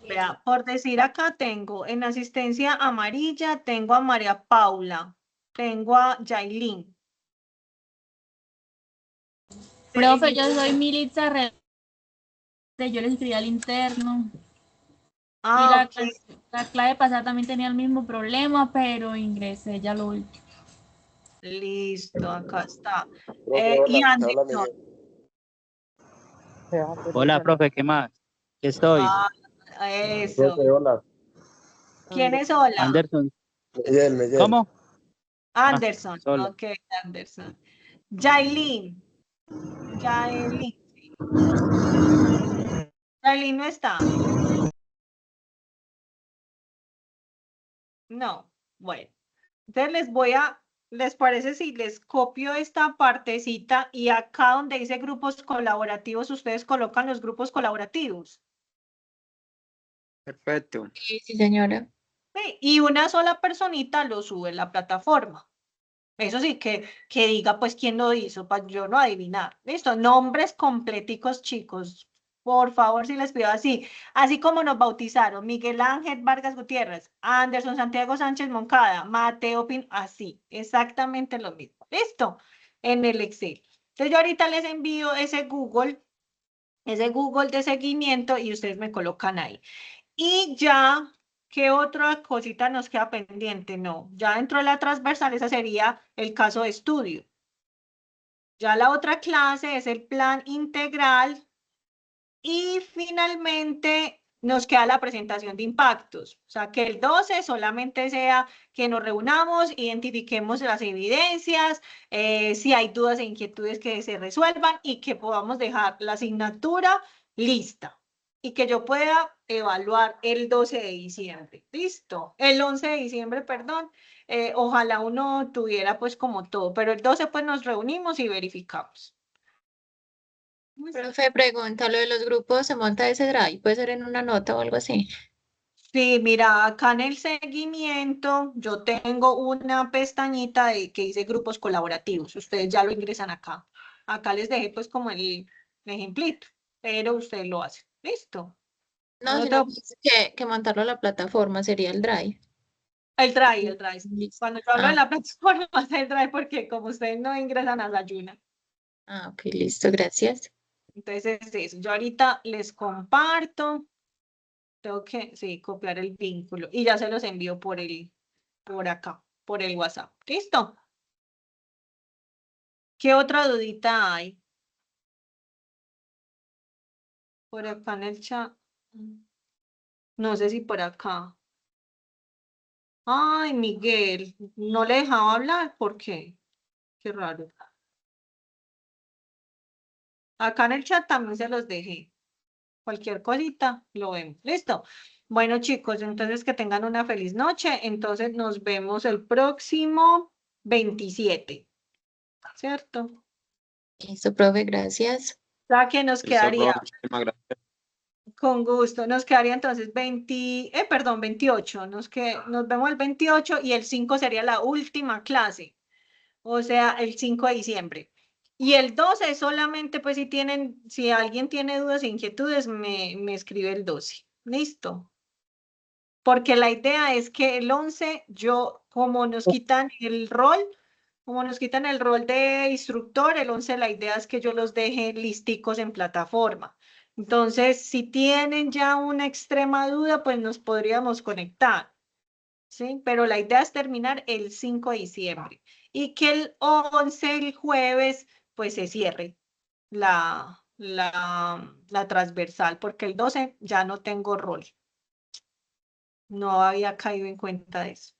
S1: Vea, por decir acá tengo en asistencia amarilla, tengo a María Paula, tengo a Yailin.
S12: Profe, yo soy Militza Re. Yo le escribí al interno.
S1: Ah,
S12: Y la clave pasada también tenía el mismo problema, pero ingresé ya lo último.
S1: Listo, acá está.
S7: Profe,
S1: Y
S7: hola,
S1: Anderson.
S11: Hola, profe, ¿qué más? ¿Qué estoy?
S1: Ah, eso.
S6: Profe, hola.
S1: ¿Quién es hola?
S11: Anderson.
S6: Miguel.
S11: ¿Cómo?
S1: Anderson,
S11: solo.
S1: ok, Anderson. Yailin. Yailin no está. No, bueno. Entonces ¿les parece si les copio esta partecita y acá donde dice grupos colaborativos, ustedes colocan los grupos colaborativos?
S10: Perfecto.
S4: Sí, sí, señora.
S1: Sí, y una sola personita lo sube en la plataforma. Eso sí, que diga pues quién lo hizo, para yo no adivinar. Listo, nombres completicos, chicos. Por favor, si les pido así como nos bautizaron, Miguel Ángel Vargas Gutiérrez, Anderson Santiago Sánchez Moncada, Mateo Pin, así, exactamente lo mismo. Listo, en el Excel. Entonces yo ahorita les envío ese Google de seguimiento y ustedes me colocan ahí. Y ya, ¿qué otra cosita nos queda pendiente? No, ya dentro de la transversal, esa sería el caso de estudio. Ya la otra clase es el plan integral y finalmente nos queda la presentación de impactos. O sea, que el 12 solamente sea que nos reunamos, identifiquemos las evidencias, si hay dudas e inquietudes que se resuelvan y que podamos dejar la asignatura lista y que yo pueda evaluar el 12 de diciembre. Listo. El 11 de diciembre, perdón. Ojalá uno tuviera pues como todo, pero el 12 pues nos reunimos y verificamos.
S4: Profe, pregunta, ¿lo de los grupos se monta ese drive? ¿Puede ser en una nota o algo así?
S1: Sí, mira, acá en el seguimiento yo tengo una pestañita que dice grupos colaborativos. Ustedes ya lo ingresan acá. Acá les dejé pues como el ejemplito, pero ustedes lo hacen. ¿Listo?
S4: No,
S1: No
S4: sino
S1: te-
S4: que montarlo a la plataforma sería el drive.
S1: el drive. Cuando yo hablo de
S4: Ah,
S1: la plataforma, es el drive porque como ustedes no ingresan a la ayuna.
S4: ok, listo, gracias.
S1: Entonces es eso. Yo ahorita les comparto. Tengo que, sí, copiar el vínculo y ya se los envío por acá, por el WhatsApp. ¿Listo? ¿Qué otra dudita hay? Por acá en el chat. No sé si por acá. Ay, Miguel, no le dejaba hablar. ¿Por qué? Qué raro. Acá en el chat también se los dejé. Cualquier cosita, lo vemos. ¿Listo? Bueno, chicos, entonces que tengan una feliz noche. Entonces nos vemos el próximo 27. ¿Cierto?
S4: Listo, profe, gracias.
S1: Ya que nos
S13: Listo,
S1: quedaría,
S13: profe, muchísimas gracias.
S1: con gusto, nos quedaría entonces 28. Nos vemos el 28 y el 5 sería la última clase. O sea, el 5 de diciembre. Y el 12 solamente, pues si alguien tiene dudas e inquietudes, me escribe el 12. ¿Listo? Porque la idea es que el 11, como nos quitan el rol de instructor, el 11 la idea es que yo los deje listicos en plataforma. Entonces, si tienen ya una extrema duda, pues nos podríamos conectar. ¿Sí? Pero la idea es terminar el 5 de diciembre y que el 11, el jueves, pues se cierre la transversal, porque el 12 ya no tengo rol. No había caído en cuenta de eso.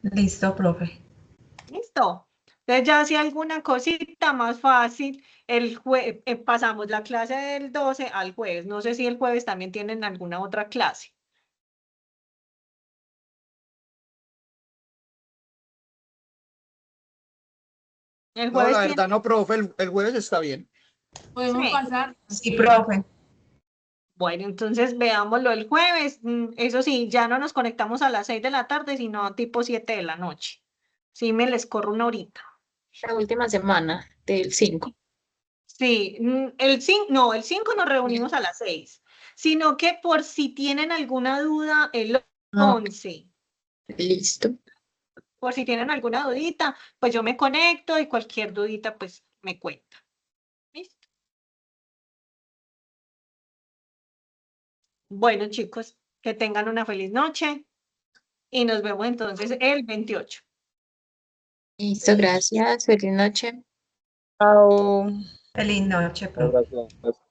S5: Listo, profe.
S1: ¿Listo? Entonces ya si alguna cosita más fácil, pasamos la clase del 12 al jueves. No sé si el jueves también tienen alguna otra clase. El
S8: No,
S1: jueves
S8: la
S1: tiene...
S8: verdad no, profe, el jueves está bien.
S12: Podemos
S1: Sí.
S12: pasar.
S5: Sí, profe.
S1: Bueno, entonces veámoslo el jueves. Eso sí, ya no nos conectamos a las 6 de la tarde, sino tipo 7 de la noche. Sí, me les corro una horita.
S4: La última semana del 5.
S1: Sí, el 5 nos reunimos a las 6, sino que por si tienen alguna duda, el 11.
S4: Listo.
S1: Por si tienen alguna dudita, pues yo me conecto y cualquier dudita, pues me cuenta. ¿Listo? Bueno, chicos, que tengan una feliz noche y nos vemos entonces el 28.
S4: Listo, gracias. Feliz noche.
S2: Chao.
S5: Feliz noche, profe.
S13: Gracias.